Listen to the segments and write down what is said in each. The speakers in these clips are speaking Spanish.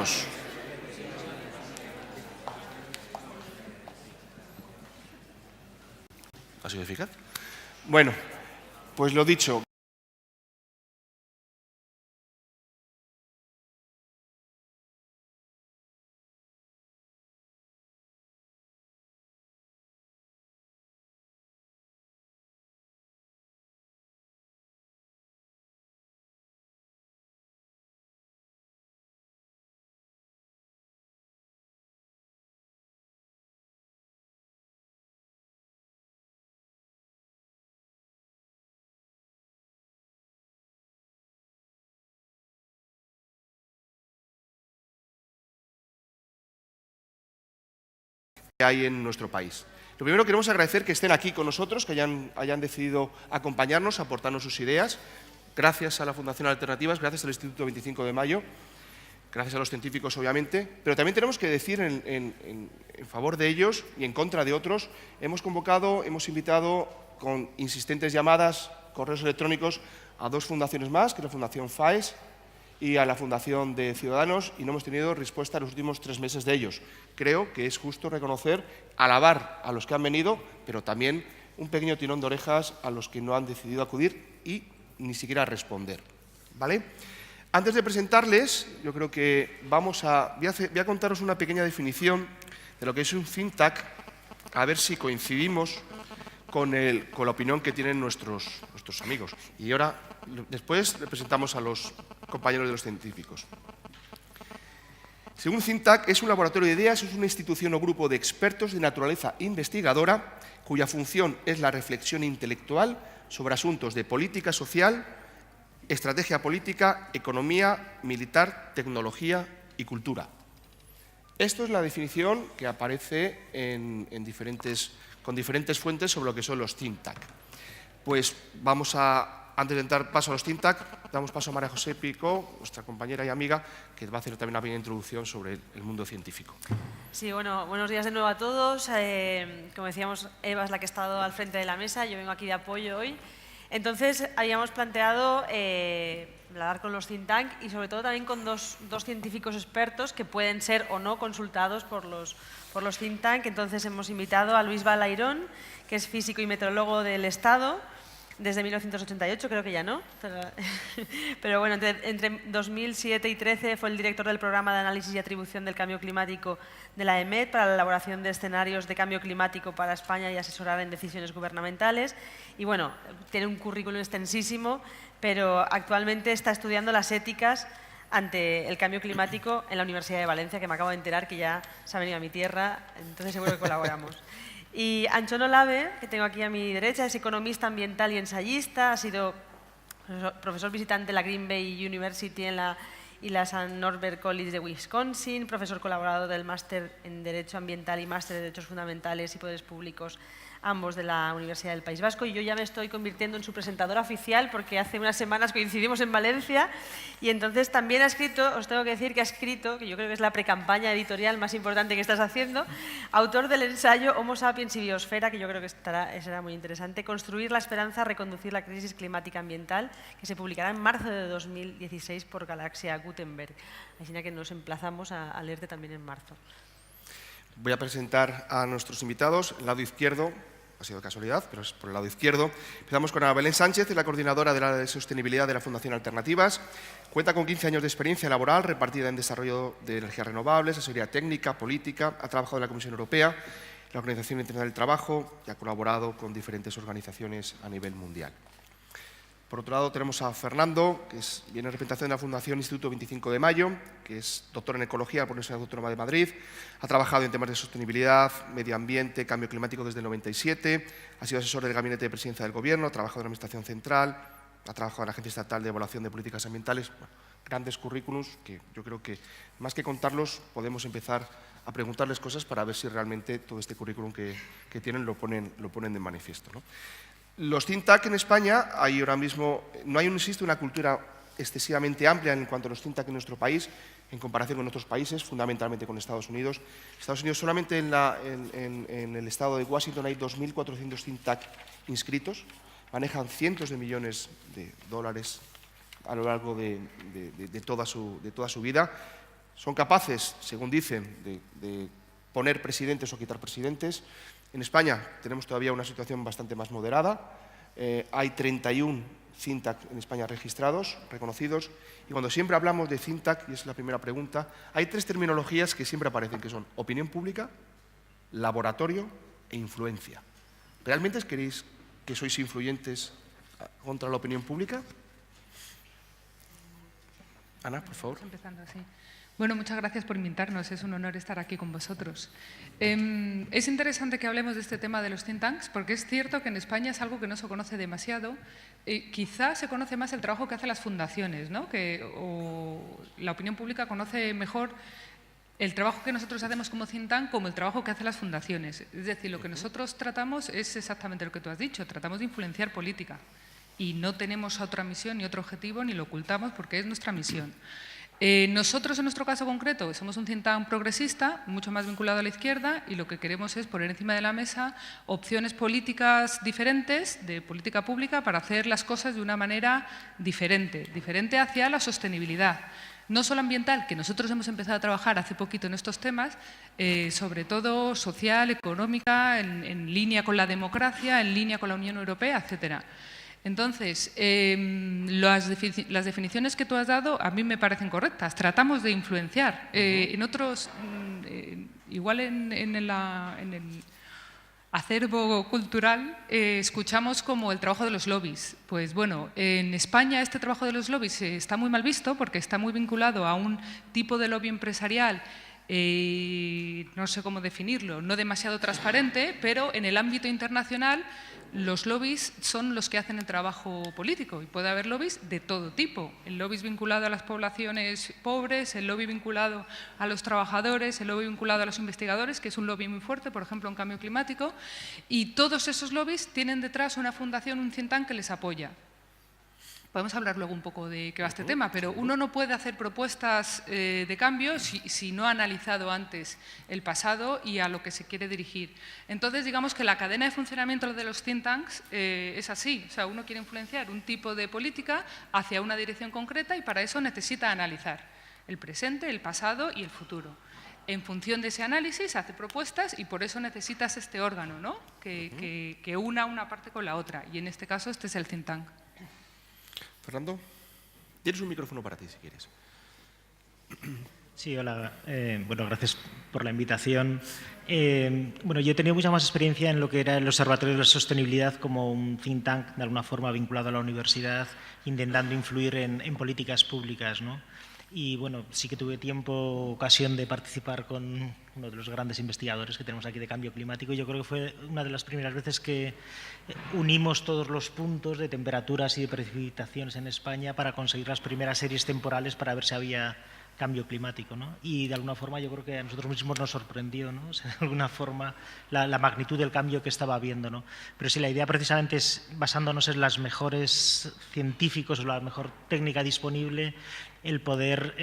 comenzamos. ¿Ha sido eficaz? Bueno, pues lo dicho. Hay en nuestro país. Lo primero, queremos agradecer que estén aquí con nosotros, que hayan decidido acompañarnos, aportarnos sus ideas. Gracias a la Fundación Alternativas, gracias al Instituto 25 de Mayo, gracias a los científicos, obviamente. Pero también tenemos que decir en favor de ellos y en contra de otros. Hemos invitado con insistentes llamadas, correos electrónicos, a dos fundaciones más, que es la Fundación FAES y a la Fundación de Ciudadanos, y no hemos tenido respuesta en los últimos 3 meses de ellos. Creo que es justo reconocer, alabar a los que han venido, pero también un pequeño tirón de orejas a los que no han decidido acudir y ni siquiera responder. ¿Vale? Antes de presentarles, yo creo que voy a contaros una pequeña definición de lo que es un think tank, a ver si coincidimos con la opinión que tienen nuestros amigos. Y ahora, después, le presentamos a los compañeros de los científicos. Según think tank, es un laboratorio de ideas, es una institución o grupo de expertos de naturaleza investigadora cuya función es la reflexión intelectual sobre asuntos de política social, estrategia política, economía, militar, tecnología y cultura. Esto es la definición que aparece con diferentes fuentes sobre lo que son los think tank. Pues antes de dar paso a los think tank, damos paso a María José Picó, nuestra compañera y amiga, que va a hacer también una pequeña introducción sobre el mundo científico. Sí, bueno, buenos días de nuevo a todos. Como decíamos, Eva es la que ha estado al frente de la mesa, yo vengo aquí de apoyo hoy. Entonces, habíamos planteado hablar con los think tank y sobre todo también con dos científicos expertos que pueden ser o no consultados por los think tank. Entonces, hemos invitado a Luis Balairón, que es físico y meteorólogo del Estado, desde 1988, creo que ya no, pero bueno, entre 2007 y 2013 fue el director del programa de análisis y atribución del cambio climático de la EMET para la elaboración de escenarios de cambio climático para España y asesorar en decisiones gubernamentales. Y bueno, tiene un currículum extensísimo, pero actualmente está estudiando las éticas ante el cambio climático en la Universidad de Valencia, que me acabo de enterar que ya se ha venido a mi tierra, entonces seguro que colaboramos. Y Anchón Olave, que tengo aquí a mi derecha, es economista ambiental y ensayista, ha sido profesor visitante de la Green Bay University y la St. Norbert College de Wisconsin, profesor colaborador del Máster en Derecho Ambiental y Máster de Derechos Fundamentales y Poderes Públicos, ambos de la Universidad del País Vasco, y yo ya me estoy convirtiendo en su presentadora oficial porque hace unas semanas coincidimos en Valencia y entonces también ha escrito, os tengo que decir que ha escrito, que yo creo que es la precampaña editorial más importante que estás haciendo, autor del ensayo Homo sapiens y biosfera, que yo creo que será muy interesante, Construir la esperanza, reconducir la crisis climática ambiental, que se publicará en marzo de 2016 por Galaxia Gutenberg. Así que nos emplazamos a leerte también en marzo. Voy a presentar a nuestros invitados, el lado izquierdo. Ha sido casualidad, pero es por el lado izquierdo. Empezamos con Ana Belén Sánchez, es la coordinadora del área de sostenibilidad de la Fundación Alternativas. Cuenta con 15 años de experiencia laboral repartida en desarrollo de energías renovables, asesoría técnica, política. Ha trabajado en la Comisión Europea, la Organización Internacional del Trabajo y ha colaborado con diferentes organizaciones a nivel mundial. Por otro lado, tenemos a Fernando, que viene en representación de la Fundación Instituto 25 de Mayo, que es doctor en Ecología por la Universidad Autónoma de Madrid. Ha trabajado en temas de sostenibilidad, medio ambiente, cambio climático desde el 97. Ha sido asesor del Gabinete de Presidencia del Gobierno, ha trabajado en la Administración Central, ha trabajado en la Agencia Estatal de Evaluación de Políticas Ambientales. Bueno, grandes currículums que yo creo que, más que contarlos, podemos empezar a preguntarles cosas para ver si realmente todo este currículum que tienen lo ponen de manifiesto, ¿no? Los think tank en España, ahora mismo no existe una cultura excesivamente amplia en cuanto a los think tank en nuestro país, en comparación con otros países, fundamentalmente con Estados Unidos. Estados Unidos, solamente en el estado de Washington hay 2.400 think tank inscritos, manejan cientos de millones de dólares a lo largo de toda su vida. son capaces, según dicen, de poner presidentes o quitar presidentes. En España tenemos todavía una situación bastante más moderada. Hay 31 think tank en España registrados, reconocidos, y cuando siempre hablamos de think tank, y es la primera pregunta, hay 3 terminologías que siempre aparecen, que son opinión pública, laboratorio e influencia. ¿Realmente queréis que sois influyentes contra la opinión pública? Ana, por favor. Empezando así. Bueno, muchas gracias por invitarnos. Es un honor estar aquí con vosotros. Es interesante que hablemos de este tema de los think tanks, porque es cierto que en España es algo que no se conoce demasiado. Quizás se conoce más el trabajo que hacen las fundaciones, ¿no? O la opinión pública conoce mejor el trabajo que nosotros hacemos como think tank como el trabajo que hacen las fundaciones. Es decir, lo que nosotros tratamos es exactamente lo que tú has dicho, tratamos de influenciar política y no tenemos otra misión ni otro objetivo ni lo ocultamos porque es nuestra misión. Nosotros, en nuestro caso concreto, somos un think tank progresista, mucho más vinculado a la izquierda, y lo que queremos es poner encima de la mesa opciones políticas diferentes, de política pública, para hacer las cosas de una manera diferente hacia la sostenibilidad. No solo ambiental, que nosotros hemos empezado a trabajar hace poquito en estos temas, sobre todo social, económica, en línea con la democracia, en línea con la Unión Europea, etcétera. Entonces, las definiciones que tú has dado a mí me parecen correctas. Tratamos de influenciar. En otros, igual en el acervo cultural, escuchamos como el trabajo de los lobbies. Pues bueno, en España este trabajo de los lobbies está muy mal visto porque está muy vinculado a un tipo de lobby empresarial, no sé cómo definirlo, no demasiado transparente, pero en el ámbito internacional los lobbies son los que hacen el trabajo político y puede haber lobbies de todo tipo. El lobby vinculado a las poblaciones pobres, el lobby vinculado a los trabajadores, el lobby vinculado a los investigadores, que es un lobby muy fuerte, por ejemplo, en cambio climático, y todos esos lobbies tienen detrás una fundación, un think tank que les apoya. Podemos hablar luego un poco de qué va este tema, pero uno no puede hacer propuestas de cambio si no ha analizado antes el pasado y a lo que se quiere dirigir. Entonces, digamos que la cadena de funcionamiento de los think tanks es así. O sea, uno quiere influenciar un tipo de política hacia una dirección concreta y para eso necesita analizar el presente, el pasado y el futuro. En función de ese análisis hace propuestas y por eso necesitas este órgano, ¿no? que una una parte con la otra. Y en este caso, este es el think tank. Fernando, tienes un micrófono para ti, si quieres. Sí, hola. Bueno, gracias por la invitación. Bueno, yo he tenido mucha más experiencia en lo que era el Observatorio de la Sostenibilidad como un think tank, de alguna forma vinculado a la universidad, intentando influir en políticas públicas, ¿no? Y bueno, sí que tuve ocasión de participar con uno de los grandes investigadores que tenemos aquí de cambio climático. Yo creo que fue una de las primeras veces que unimos todos los puntos de temperaturas y de precipitaciones en España para conseguir las primeras series temporales para ver si había cambio climático, ¿no? Y de alguna forma yo creo que a nosotros mismos nos sorprendió, ¿no? O sea, de alguna forma la magnitud del cambio que estaba habiendo, ¿no? Pero sí, la idea precisamente es, basándonos en los mejores científicos o la mejor técnica disponible, el poder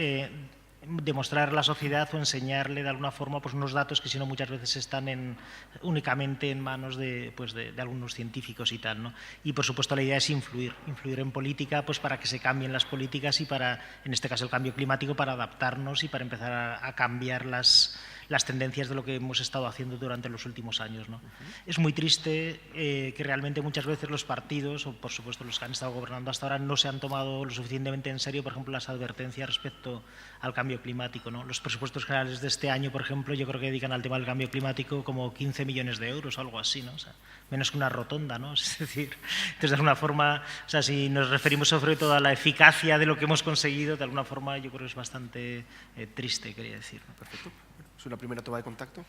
demostrar a la sociedad o enseñarle de alguna forma pues, unos datos que si no muchas veces están únicamente en manos de algunos científicos y tal, ¿no? Y por supuesto la idea es influir en política pues, para que se cambien las políticas y para, en este caso el cambio climático, para adaptarnos y para empezar a cambiar las tendencias de lo que hemos estado haciendo durante los últimos años, ¿no? Es muy triste que realmente muchas veces los partidos, o por supuesto los que han estado gobernando hasta ahora, no se han tomado lo suficientemente en serio, por ejemplo, las advertencias respecto al cambio climático, ¿no? Los presupuestos generales de este año, por ejemplo, yo creo que dedican al tema del cambio climático como 15 millones de euros o algo así, ¿no? O sea, menos que una rotonda, ¿no? Es decir, entonces de alguna forma, o sea, si nos referimos sobre todo a la eficacia de lo que hemos conseguido, de alguna forma yo creo que es bastante triste, quería decir, ¿no? Perfecto. ¿Es una primera toma de contacto?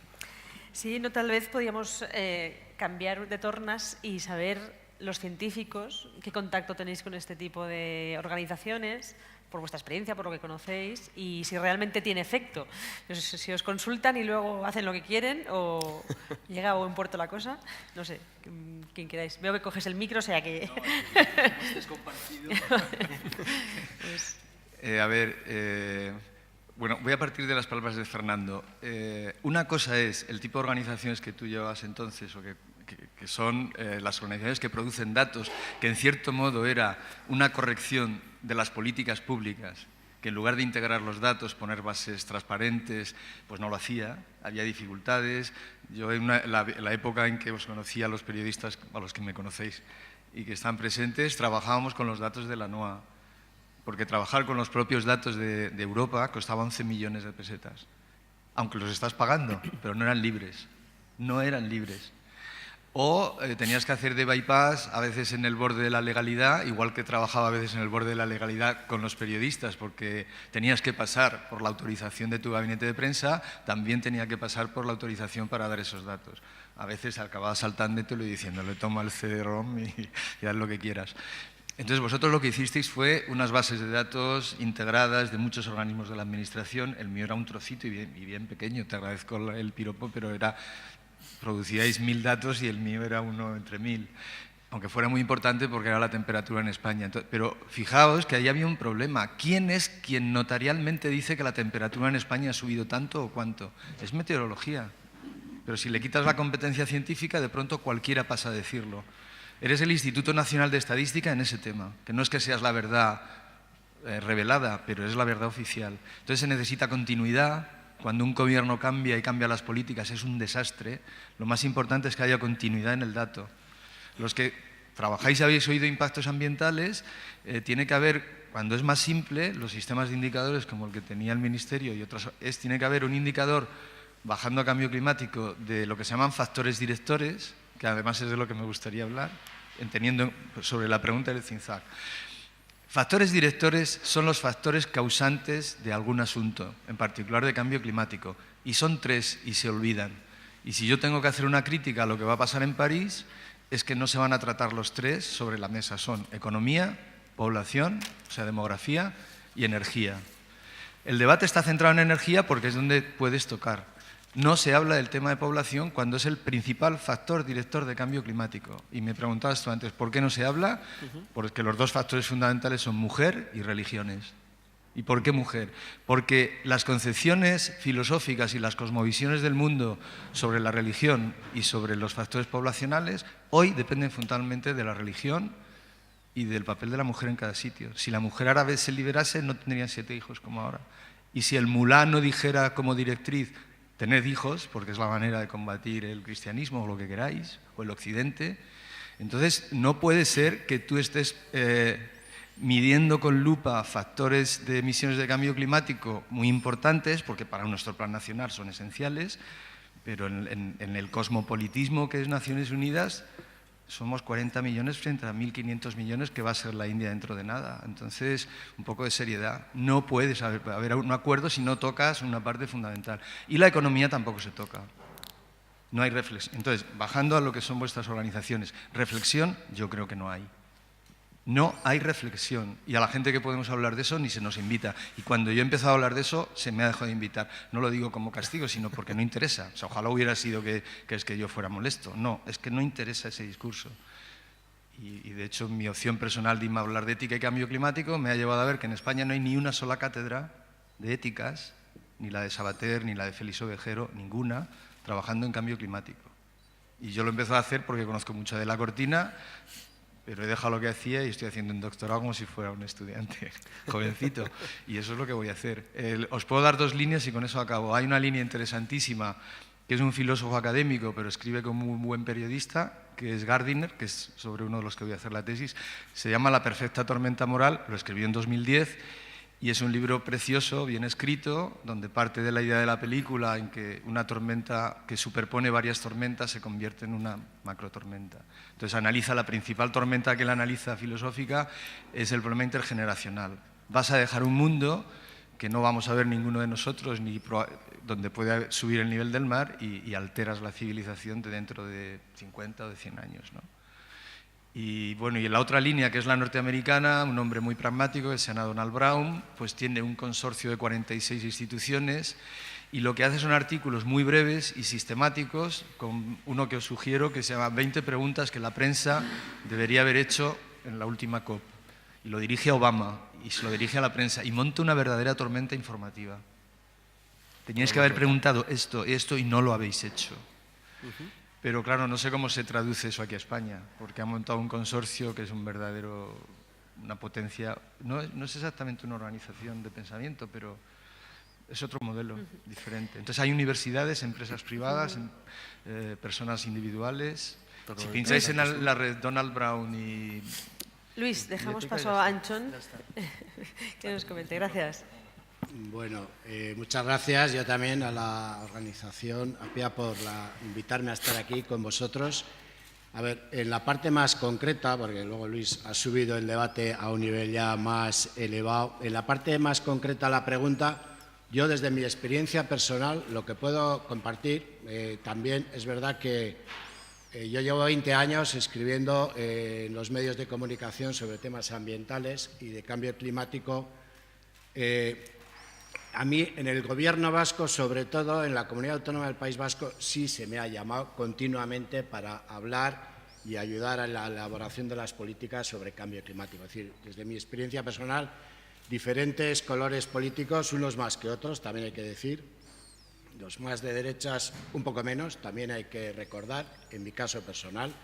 Sí, no, tal vez podríamos cambiar de tornas y saber los científicos qué contacto tenéis con este tipo de organizaciones, por vuestra experiencia, por lo que conocéis, y si realmente tiene efecto. Si os consultan y luego hacen lo que quieren o llega a buen puerto la cosa, no sé, quien queráis. Veo que coges el micro, o sea que… No, es compartido. Pues… Bueno, voy a partir de las palabras de Fernando. Una cosa es el tipo de organizaciones que tú llevabas entonces, o que son las organizaciones que producen datos, que en cierto modo era una corrección de las políticas públicas que en lugar de integrar los datos, poner bases transparentes, pues no lo hacía, había dificultades. Yo en la época en que os conocía a los periodistas, a los que me conocéis y que están presentes, trabajábamos con los datos de la NOA, porque trabajar con los propios datos de Europa costaba 11 millones de pesetas, aunque los estás pagando, pero no eran libres, no eran libres. O tenías que hacer de bypass a veces en el borde de la legalidad, igual que trabajaba a veces en el borde de la legalidad con los periodistas, porque tenías que pasar por la autorización de tu gabinete de prensa, también tenía que pasar por la autorización para dar esos datos. A veces acababa saltándotelo y diciéndole toma el CD-ROM y haz lo que quieras. Entonces vosotros lo que hicisteis fue unas bases de datos integradas de muchos organismos de la administración. El mío era un trocito y bien pequeño, te agradezco el piropo, pero producíais 1000 datos y el mío era uno entre 1000, aunque fuera muy importante porque era la temperatura en España. Entonces, pero fijaos que ahí había un problema. ¿Quién es quien notarialmente dice que la temperatura en España ha subido tanto o cuánto? Es meteorología. Pero si le quitas la competencia científica, de pronto cualquiera pasa a decirlo. Eres el Instituto Nacional de Estadística en ese tema, que no es que seas la verdad revelada, pero es la verdad oficial. Entonces se necesita continuidad. Cuando un gobierno cambia y cambia las políticas es un desastre. Lo más importante es que haya continuidad en el dato. Los que trabajáis y habéis oído impactos ambientales, tiene que haber, cuando es más simple, los sistemas de indicadores como el que tenía el Ministerio y otros, tiene que haber un indicador bajando a cambio climático de lo que se llaman factores directores, que además es de lo que me gustaría hablar, entendiendo sobre la pregunta del CINZAC. Factores directores son los factores causantes de algún asunto, en particular de cambio climático, y son 3 y se olvidan. Y si yo tengo que hacer una crítica a lo que va a pasar en París, es que no se van a tratar los 3 sobre la mesa. Son economía, población, o sea, demografía, y energía. El debate está centrado en energía porque es donde puedes tocar. No se habla del tema de población cuando es el principal factor director de cambio climático. Y me preguntabas tú antes, ¿por qué no se habla? Porque los 2 factores fundamentales son mujer y religiones. ¿Y por qué mujer? Porque las concepciones filosóficas y las cosmovisiones del mundo sobre la religión y sobre los factores poblacionales hoy dependen fundamentalmente de la religión y del papel de la mujer en cada sitio. Si la mujer árabe se liberase, no tendrían 7 hijos como ahora. Y si el mulá no dijera como directriz tened hijos, porque es la manera de combatir el cristianismo o lo que queráis, o el occidente, entonces no puede ser que tú estés midiendo con lupa factores de emisiones de cambio climático muy importantes, porque para nuestro plan nacional son esenciales, pero en el cosmopolitismo que es Naciones Unidas somos 40 millones frente a 1.500 millones que va a ser la India dentro de nada. Entonces, un poco de seriedad. No puedes haber un acuerdo si no tocas una parte fundamental. Y la economía tampoco se toca. No hay reflexión. Entonces, bajando a lo que son vuestras organizaciones, reflexión yo creo que no hay. No hay reflexión. Y a la gente que podemos hablar de eso ni se nos invita. Y cuando yo he empezado a hablar de eso, se me ha dejado de invitar. No lo digo como castigo, sino porque no interesa. O sea, ojalá hubiera sido que es que yo fuera molesto. No, es que no interesa ese discurso. Y de hecho, mi opción personal de irme a hablar de ética y cambio climático me ha llevado a ver que en España no hay ni una sola cátedra de éticas, ni la de Sabater, ni la de Félix Ovejero, ninguna, trabajando en cambio climático. Y yo lo empecé a hacer porque conozco mucho de la cortina, pero he dejado lo que hacía y estoy haciendo un doctorado como si fuera un estudiante jovencito. Y eso es lo que voy a hacer. Os puedo dar 2 líneas y con eso acabo. Hay una línea interesantísima, que es un filósofo académico, pero escribe como un buen periodista, que es Gardiner, que es sobre uno de los que voy a hacer la tesis. Se llama La perfecta tormenta moral, lo escribió en 2010, y es un libro precioso, bien escrito, donde parte de la idea de la película en que una tormenta que superpone varias tormentas se convierte en una macrotormenta. Entonces analiza la principal tormenta que él analiza filosófica, es el problema intergeneracional. Vas a dejar un mundo que no vamos a ver ninguno de nosotros, donde puede subir el nivel del mar y alteras la civilización de dentro de 50 o de 100 años, ¿no? Y bueno, y en la otra línea, que es la norteamericana, un hombre muy pragmático, que se llama Donald Brown, pues tiene un consorcio de 46 instituciones y lo que hace son artículos muy breves y sistemáticos, con uno que os sugiero que se llama 20 preguntas que la prensa debería haber hecho en la última COP. Y lo dirige a Obama y se lo dirige a la prensa y monta una verdadera tormenta informativa. Teníais que haber preguntado esto y no lo habéis hecho. Pero claro, no sé cómo se traduce eso aquí a España, porque ha montado un consorcio que es un verdadero una potencia, no es exactamente una organización de pensamiento, pero es otro modelo diferente. Entonces hay universidades, empresas privadas, personas individuales. Si pincháis en la red Donald Brown y... Luis, dejamos paso a Anchón, que nos comente. Gracias. Bueno, muchas gracias yo también a la organización, a PIA, por invitarme a estar aquí con vosotros. A ver, en la parte más concreta, porque luego Luis ha subido el debate a un nivel ya más elevado, en la parte más concreta de la pregunta, yo desde mi experiencia personal lo que puedo compartir, también es verdad que yo llevo 20 años escribiendo en los medios de comunicación sobre temas ambientales y de cambio climático. A mí, en el Gobierno vasco, sobre todo en la Comunidad Autónoma del País Vasco, sí se me ha llamado continuamente para hablar y ayudar a la elaboración de las políticas sobre cambio climático. Es decir, desde mi experiencia personal, diferentes colores políticos, unos más que otros, también hay que decir, los más de derechas un poco menos, también hay que recordar, en mi caso personal.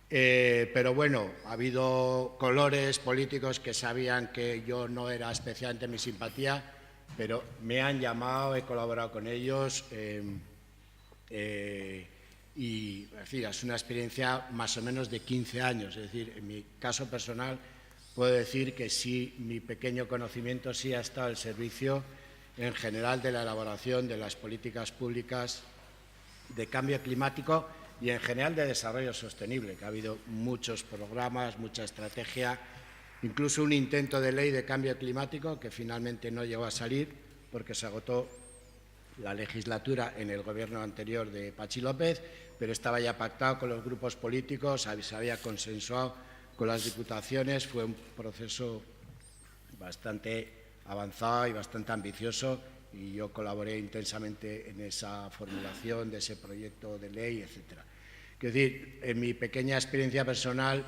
Pero bueno, ha habido colores políticos que sabían que yo no era especialmente mi simpatía, pero me han llamado, he colaborado con ellos y es decir, es una experiencia más o menos de 15 años. Es decir, en mi caso personal puedo decir que sí, mi pequeño conocimiento sí ha estado al servicio en general de la elaboración de las políticas públicas de cambio climático y en general de desarrollo sostenible, que ha habido muchos programas, mucha estrategia, incluso un intento de ley de cambio climático que finalmente no llegó a salir porque se agotó la legislatura en el gobierno anterior de Patxi López, pero estaba ya pactado con los grupos políticos, se había consensuado con las diputaciones, fue un proceso bastante avanzado y bastante ambicioso y yo colaboré intensamente en esa formulación de ese proyecto de ley, etcétera. Es decir, en mi pequeña experiencia personal,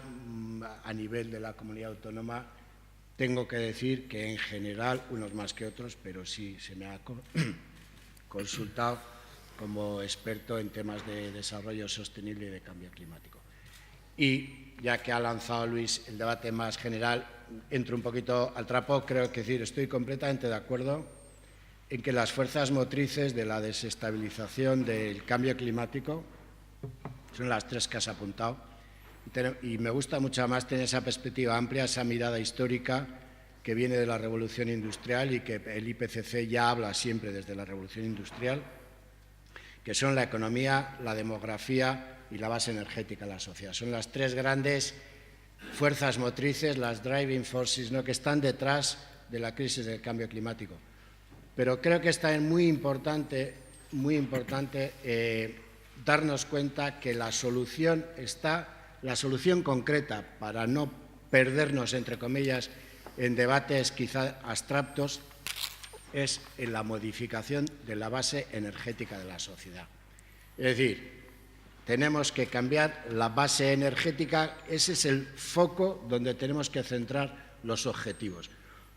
a nivel de la comunidad autónoma, tengo que decir que en general, unos más que otros, pero sí se me ha consultado como experto en temas de desarrollo sostenible y de cambio climático. Y ya que ha lanzado Luis el debate más general, entro un poquito al trapo, creo que decir, estoy completamente de acuerdo en que las fuerzas motrices de la desestabilización del cambio climático son las tres que has apuntado. Y me gusta mucho más tener esa perspectiva amplia, esa mirada histórica que viene de la Revolución Industrial y que el IPCC ya habla siempre desde la Revolución Industrial, que son la economía, la demografía y la base energética de la sociedad. Son las tres grandes fuerzas motrices, las driving forces, ¿no?, que están detrás de la crisis del cambio climático. Pero creo que es también muy importante darnos cuenta que la solución concreta, para no perdernos, entre comillas, en debates quizá abstractos, es en la modificación de la base energética de la sociedad. Es decir, tenemos que cambiar la base energética, ese es el foco donde tenemos que centrar los objetivos.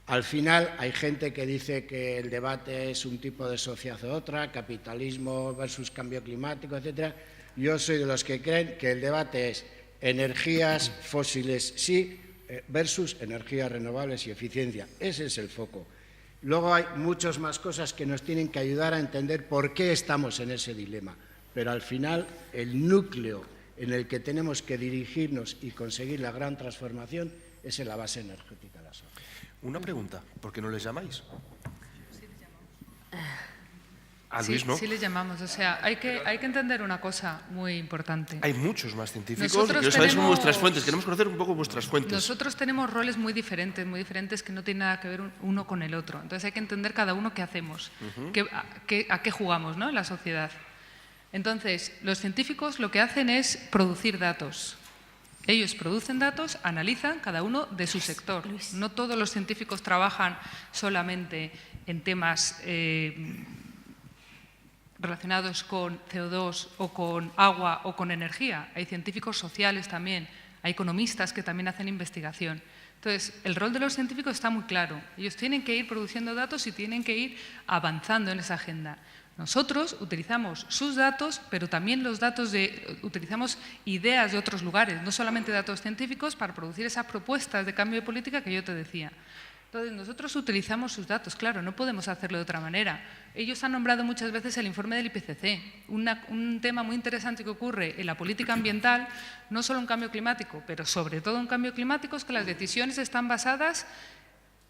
Al final hay gente que dice que el debate es un tipo de sociedad u otra, capitalismo versus cambio climático, etc. Yo soy de los que creen que el debate es energías fósiles sí versus energías renovables y eficiencia. Ese es el foco. Luego hay muchas más cosas que nos tienen que ayudar a entender por qué estamos en ese dilema. Pero al final el núcleo en el que tenemos que dirigirnos y conseguir la gran transformación es en la base energética de la sociedad. Una pregunta, ¿por qué no les llamáis? A Luis, ¿no? Sí les llamamos. O sea, hay que entender una cosa muy importante. Hay muchos más científicos. Nosotros Quiero saber tenemos- vuestras fuentes. Queremos conocer un poco vuestras fuentes. Nosotros tenemos roles muy diferentes que no tienen nada que ver uno con el otro. Entonces hay que entender cada uno qué hacemos, a qué jugamos, ¿no?, en la sociedad. Entonces, los científicos lo que hacen es producir datos. Ellos producen datos, analizan cada uno de su sector. No todos los científicos trabajan solamente en temas relacionados con CO2 o con agua o con energía. Hay científicos sociales también, hay economistas que también hacen investigación. Entonces, el rol de los científicos está muy claro. Ellos tienen que ir produciendo datos y tienen que ir avanzando en esa agenda. Nosotros utilizamos sus datos, pero también utilizamos ideas de otros lugares, no solamente datos científicos, para producir esas propuestas de cambio de política que yo te decía. Entonces, nosotros utilizamos sus datos, claro, no podemos hacerlo de otra manera. Ellos han nombrado muchas veces el informe del IPCC, un tema muy interesante que ocurre en la política ambiental, no solo en cambio climático, pero sobre todo en cambio climático, es que las decisiones están basadas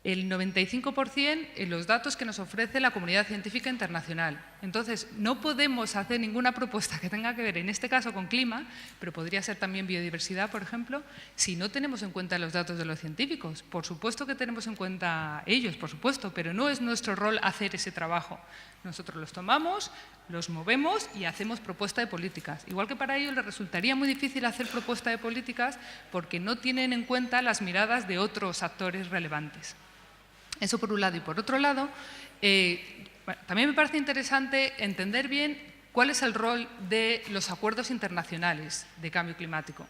el 95% en los datos que nos ofrece la comunidad científica internacional. Entonces, no podemos hacer ninguna propuesta que tenga que ver, en este caso, con clima, pero podría ser también biodiversidad, por ejemplo, si no tenemos en cuenta los datos de los científicos. Por supuesto que tenemos en cuenta ellos, por supuesto, pero no es nuestro rol hacer ese trabajo. Nosotros los tomamos, los movemos y hacemos propuesta de políticas. Igual que para ellos les resultaría muy difícil hacer propuesta de políticas porque no tienen en cuenta las miradas de otros actores relevantes. Eso por un lado. Y por otro lado, también me parece interesante entender bien cuál es el rol de los acuerdos internacionales de cambio climático.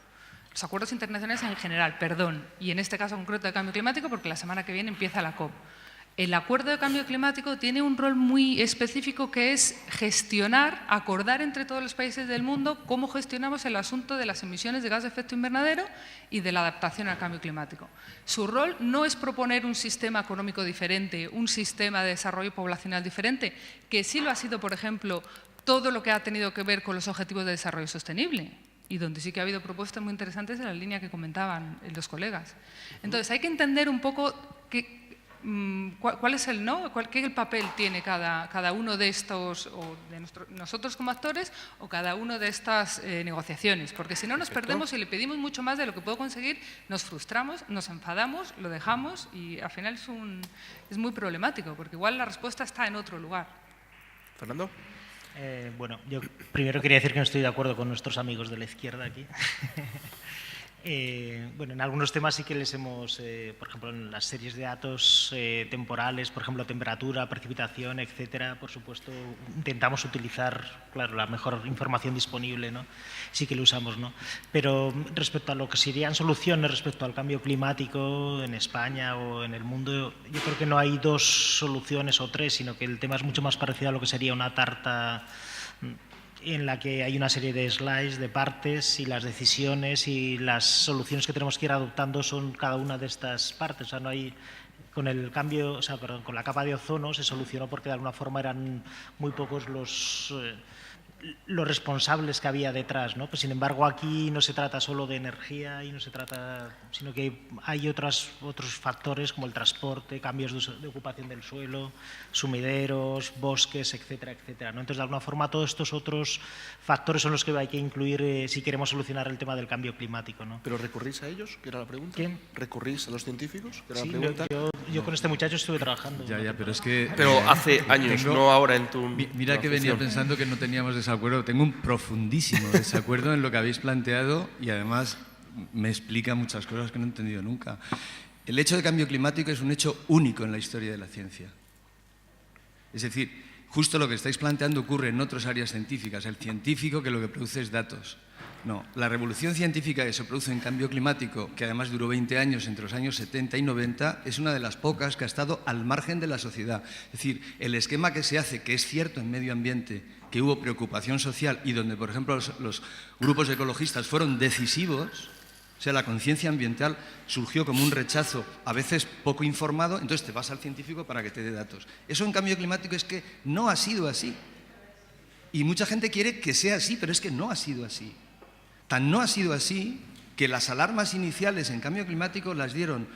Los acuerdos internacionales en general, y en este caso concreto de cambio climático porque la semana que viene empieza la COP. El acuerdo de cambio climático tiene un rol muy específico que es gestionar, acordar entre todos los países del mundo cómo gestionamos el asunto de las emisiones de gas de efecto invernadero y de la adaptación al cambio climático. Su rol no es proponer un sistema económico diferente, un sistema de desarrollo poblacional diferente, que sí lo ha sido, por ejemplo, todo lo que ha tenido que ver con los objetivos de desarrollo sostenible, y donde sí que ha habido propuestas muy interesantes en la línea que comentaban los colegas. Entonces, hay que entender un poco ¿cuál es qué papel tiene cada uno de estos, o de nosotros como actores, o cada uno de estas negociaciones? Porque si no nos perdemos y le pedimos mucho más de lo que puedo conseguir, nos frustramos, nos enfadamos, lo dejamos y al final es muy problemático, porque igual la respuesta está en otro lugar. Fernando. Bueno, yo primero quería decir que no estoy de acuerdo con nuestros amigos de la izquierda aquí. Bueno, en algunos temas sí que les hemos, por ejemplo, en las series de datos temporales, por ejemplo, temperatura, precipitación, etcétera, por supuesto, intentamos utilizar, claro, la mejor información disponible, ¿no? Sí que lo usamos, ¿no? Pero respecto a lo que serían soluciones respecto al cambio climático en España o en el mundo, yo creo que no hay dos soluciones o tres, sino que el tema es mucho más parecido a lo que sería una tarta en la que hay una serie de slides, de partes, y las decisiones y las soluciones que tenemos que ir adoptando son cada una de estas partes. O sea, no hay, con el cambio, o sea, perdón, con la capa de ozono se solucionó porque de alguna forma eran muy pocos los responsables que había detrás, ¿no? Pues, sin embargo, aquí no se trata solo de energía y no se trata, sino que hay otros factores como el transporte, cambios de ocupación del suelo, sumideros, bosques, etcétera, etcétera, ¿no? Entonces, de alguna forma, todos estos otros factores son los que hay que incluir si queremos solucionar el tema del cambio climático, ¿no? ¿Pero recurrís a ellos? Que era la pregunta. ¿Quién? ¿Recurrís a los científicos? Que era Sí, la pregunta. yo con este muchacho estuve trabajando. Ya, pero es que... Pero hace años, no ahora en tu... Mira que venía función. pensando que no teníamos desacuerdo. Tengo un profundísimo desacuerdo en lo que habéis planteado y además me explica muchas cosas que no he entendido nunca. El hecho de cambio climático es un hecho único en la historia de la ciencia. Es decir, justo lo que estáis planteando ocurre en otras áreas científicas. El científico que lo que produce es datos. No, la revolución científica que se produce en cambio climático, que además duró 20 años entre los años 70 y 90, es una de las pocas que ha estado al margen de la sociedad. Es decir, el esquema que se hace, que es cierto en medio ambiente, que hubo preocupación social y donde, por ejemplo, los grupos ecologistas fueron decisivos, o sea, la conciencia ambiental surgió como un rechazo, a veces poco informado, entonces te vas al científico para que te dé datos. Eso en cambio climático es que no ha sido así. Y mucha gente quiere que sea así, pero es que no ha sido así. Tan no ha sido así que las alarmas iniciales en cambio climático las dieron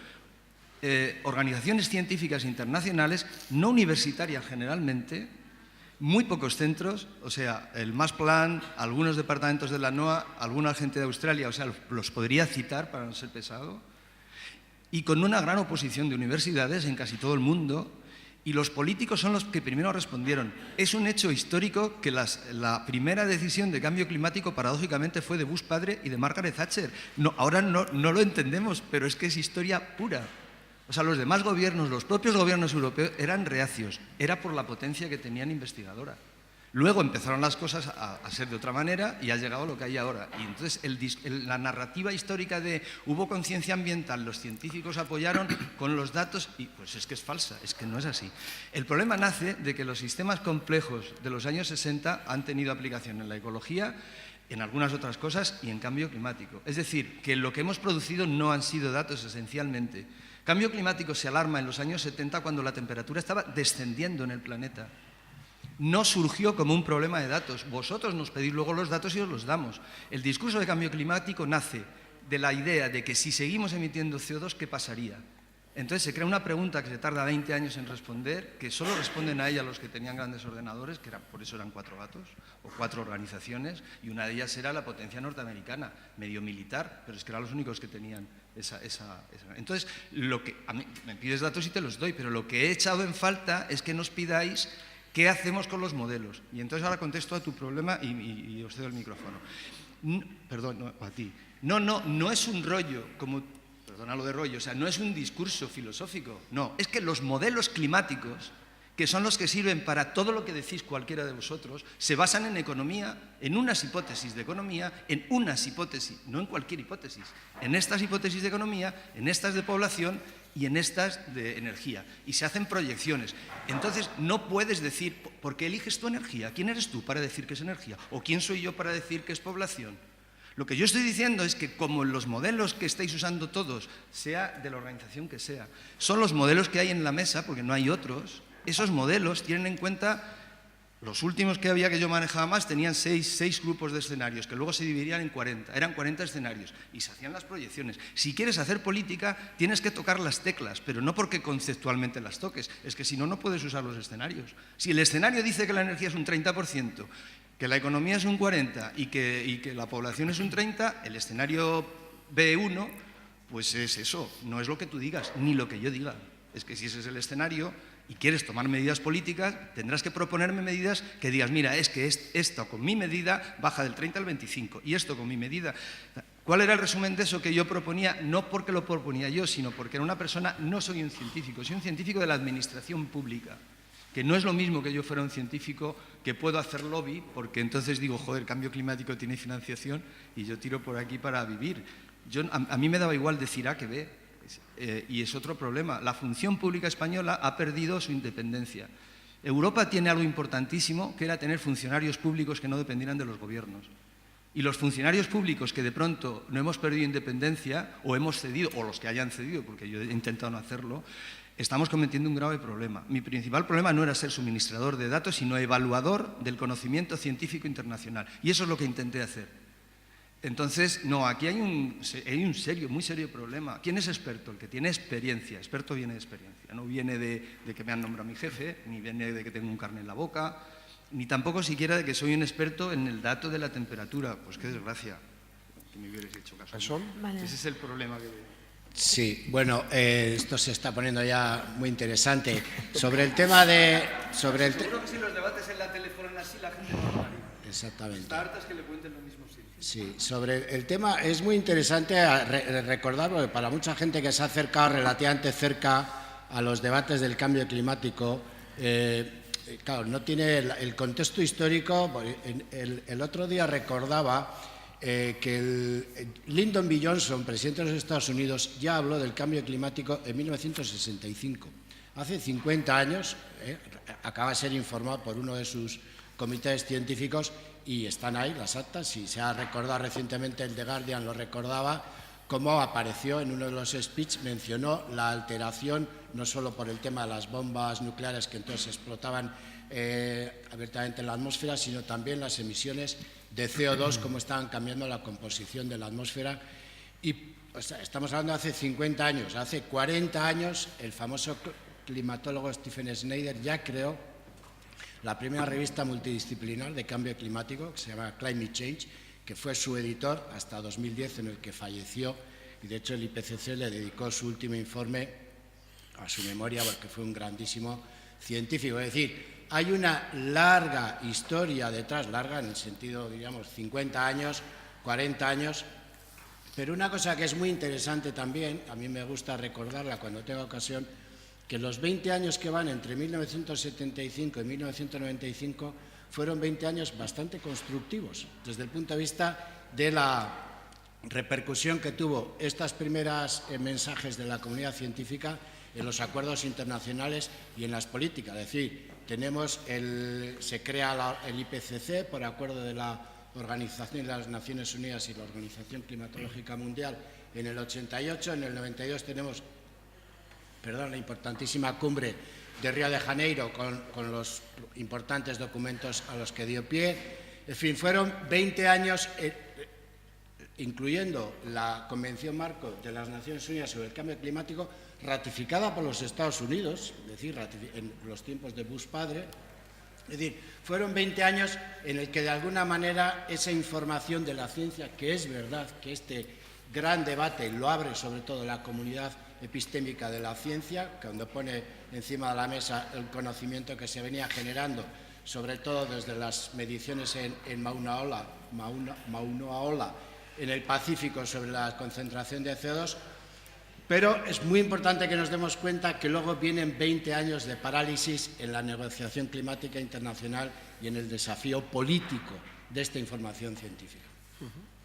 organizaciones científicas internacionales, no universitarias generalmente, muy pocos centros, o sea, el Max Planck, algunos departamentos de la NOAA, alguna gente de Australia, o sea, los podría citar para no ser pesado, y con una gran oposición de universidades en casi todo el mundo. Y los políticos son los que primero respondieron. Es un hecho histórico que la primera decisión de cambio climático, paradójicamente, fue de Bush padre y de Margaret Thatcher. No, ahora no lo entendemos, pero es que es historia pura. O sea, los demás gobiernos, los propios gobiernos europeos, eran reacios. Era por la potencia que tenían investigadora. Luego empezaron las cosas a ser de otra manera y ha llegado lo que hay ahora. Y entonces la narrativa histórica de hubo conciencia ambiental, los científicos apoyaron con los datos, y pues es que es falsa, es que no es así. El problema nace de que los sistemas complejos de los años 60 han tenido aplicación en la ecología, en algunas otras cosas y en cambio climático. Es decir, que lo que hemos producido no han sido datos esencialmente. Cambio climático se alarma en los años 70 cuando la temperatura estaba descendiendo en el planeta. No surgió como un problema de datos. Vosotros nos pedís luego los datos y os los damos. El discurso de cambio climático nace de la idea de que si seguimos emitiendo CO2, ¿qué pasaría? Entonces se crea una pregunta que se tarda 20 años en responder, que solo responden a ella los que tenían grandes ordenadores, que por eso eran 4 gatos, o 4 organizaciones, y una de ellas era la potencia norteamericana, medio militar, pero es que eran los únicos que tenían esa. Entonces, a mí me pides datos y te los doy, pero lo que he echado en falta es que nos pidáis qué hacemos con los modelos. Y entonces ahora contesto a tu problema y os cedo el micrófono. Perdón, no, a ti. No es un rollo, perdona lo de rollo, o sea, no es un discurso filosófico, no, es que los modelos climáticos, que son los que sirven para todo lo que decís cualquiera de vosotros, se basan en economía, en unas hipótesis de economía, en unas hipótesis, no en cualquier hipótesis, en estas hipótesis de economía, en estas de población y en estas de energía. Y se hacen proyecciones. Entonces, no puedes decir, ¿por qué eliges tu energía? ¿Quién eres tú para decir que es energía? ¿O quién soy yo para decir que es población? Lo que yo estoy diciendo es que como los modelos que estáis usando todos, sea de la organización que sea, son los modelos que hay en la mesa, porque no hay otros, esos modelos tienen en cuenta, los últimos que había que yo manejaba más, tenían 6 grupos de escenarios, que luego se dividirían en 40, eran 40 escenarios, y se hacían las proyecciones. Si quieres hacer política, tienes que tocar las teclas, pero no porque conceptualmente las toques, es que si no, no puedes usar los escenarios. Si el escenario dice que la energía es un 30%, que la economía es un 40% y que la población es un 30%, el escenario B1, pues es eso, no es lo que tú digas, ni lo que yo diga. Es que si ese es el escenario y quieres tomar medidas políticas, tendrás que proponerme medidas que digas, mira, es que esto con mi medida baja del 30 al 25 y esto con mi medida. ¿Cuál era el resumen de eso que yo proponía? No porque lo proponía yo, sino porque era una persona, no soy un científico, soy un científico de la administración pública, que no es lo mismo que yo fuera un científico que puedo hacer lobby, porque entonces digo, joder, el cambio climático tiene financiación y yo tiro por aquí para vivir. A mí me daba igual decir A que B, y es otro problema. La función pública española ha perdido su independencia. Europa tiene algo importantísimo, que era tener funcionarios públicos que no dependieran de los gobiernos. Y los funcionarios públicos que de pronto no hemos perdido independencia, o hemos cedido, o los que hayan cedido, porque yo he intentado no hacerlo, estamos cometiendo un grave problema. Mi principal problema no era ser suministrador de datos, sino evaluador del conocimiento científico internacional. Y eso es lo que intenté hacer. Entonces, no, aquí hay un muy serio problema. ¿Quién es experto? El que tiene experiencia. Experto viene de experiencia. No viene de que me han nombrado mi jefe, ni viene de que tengo un carné en la boca, ni tampoco siquiera de que soy un experto en el dato de la temperatura. Pues qué desgracia que me hubierais hecho caso. Vale. Ese es el problema que veo. Sí, bueno, esto se está poniendo ya muy interesante. Sobre el tema de... Seguro que si los debates en la tele fueran así, la gente no lo haría. Exactamente. Está harta es que le cuenten lo mismo siempre. Sí, sobre el tema es muy interesante recordar, porque para mucha gente que se ha acercado relativamente cerca a los debates del cambio climático, claro, no tiene el contexto histórico. El otro día recordaba que Lyndon B. Johnson, presidente de los Estados Unidos, ya habló del cambio climático en 1965. Hace 50 años, acaba de ser informado por uno de sus comités científicos y están ahí las actas, y se ha recordado recientemente, el The Guardian lo recordaba, cómo apareció en uno de los speeches, mencionó la alteración no solo por el tema de las bombas nucleares que entonces explotaban abiertamente en la atmósfera, sino también las emisiones de CO2, cómo estaban cambiando la composición de la atmósfera. Y estamos hablando de hace 50 años, hace 40 años el famoso climatólogo Stephen Snyder ya creó la primera revista multidisciplinar de cambio climático, que se llama Climate Change, que fue su editor hasta 2010, en el que falleció, y de hecho el IPCC le dedicó su último informe a su memoria, porque fue un grandísimo científico. Es decir, hay una larga historia detrás, larga en el sentido, diríamos, 50 años, 40 años, pero una cosa que es muy interesante también, a mí me gusta recordarla cuando tengo ocasión, que los 20 años que van entre 1975 y 1995 fueron 20 años bastante constructivos desde el punto de vista de la repercusión que tuvo estos primeros mensajes de la comunidad científica en los acuerdos internacionales y en las políticas. Es decir, se crea el IPCC por acuerdo de la Organización de las Naciones Unidas y la Organización Climatológica Mundial en el 88. En el 92 tenemos la importantísima cumbre de Río de Janeiro con los importantes documentos a los que dio pie. En fin, fueron 20 años, incluyendo la Convención Marco de las Naciones Unidas sobre el Cambio Climático, ratificada por los Estados Unidos, es decir, en los tiempos de Bush padre. Es decir, fueron 20 años en el que de alguna manera esa información de la ciencia, que es verdad que este gran debate lo abre sobre todo la comunidad epistémica de la ciencia, cuando pone encima de la mesa el conocimiento que se venía generando, sobre todo desde las mediciones en Mauna Loa, en el Pacífico, sobre la concentración de CO2, pero es muy importante que nos demos cuenta que luego vienen 20 años de parálisis en la negociación climática internacional y en el desafío político de esta información científica.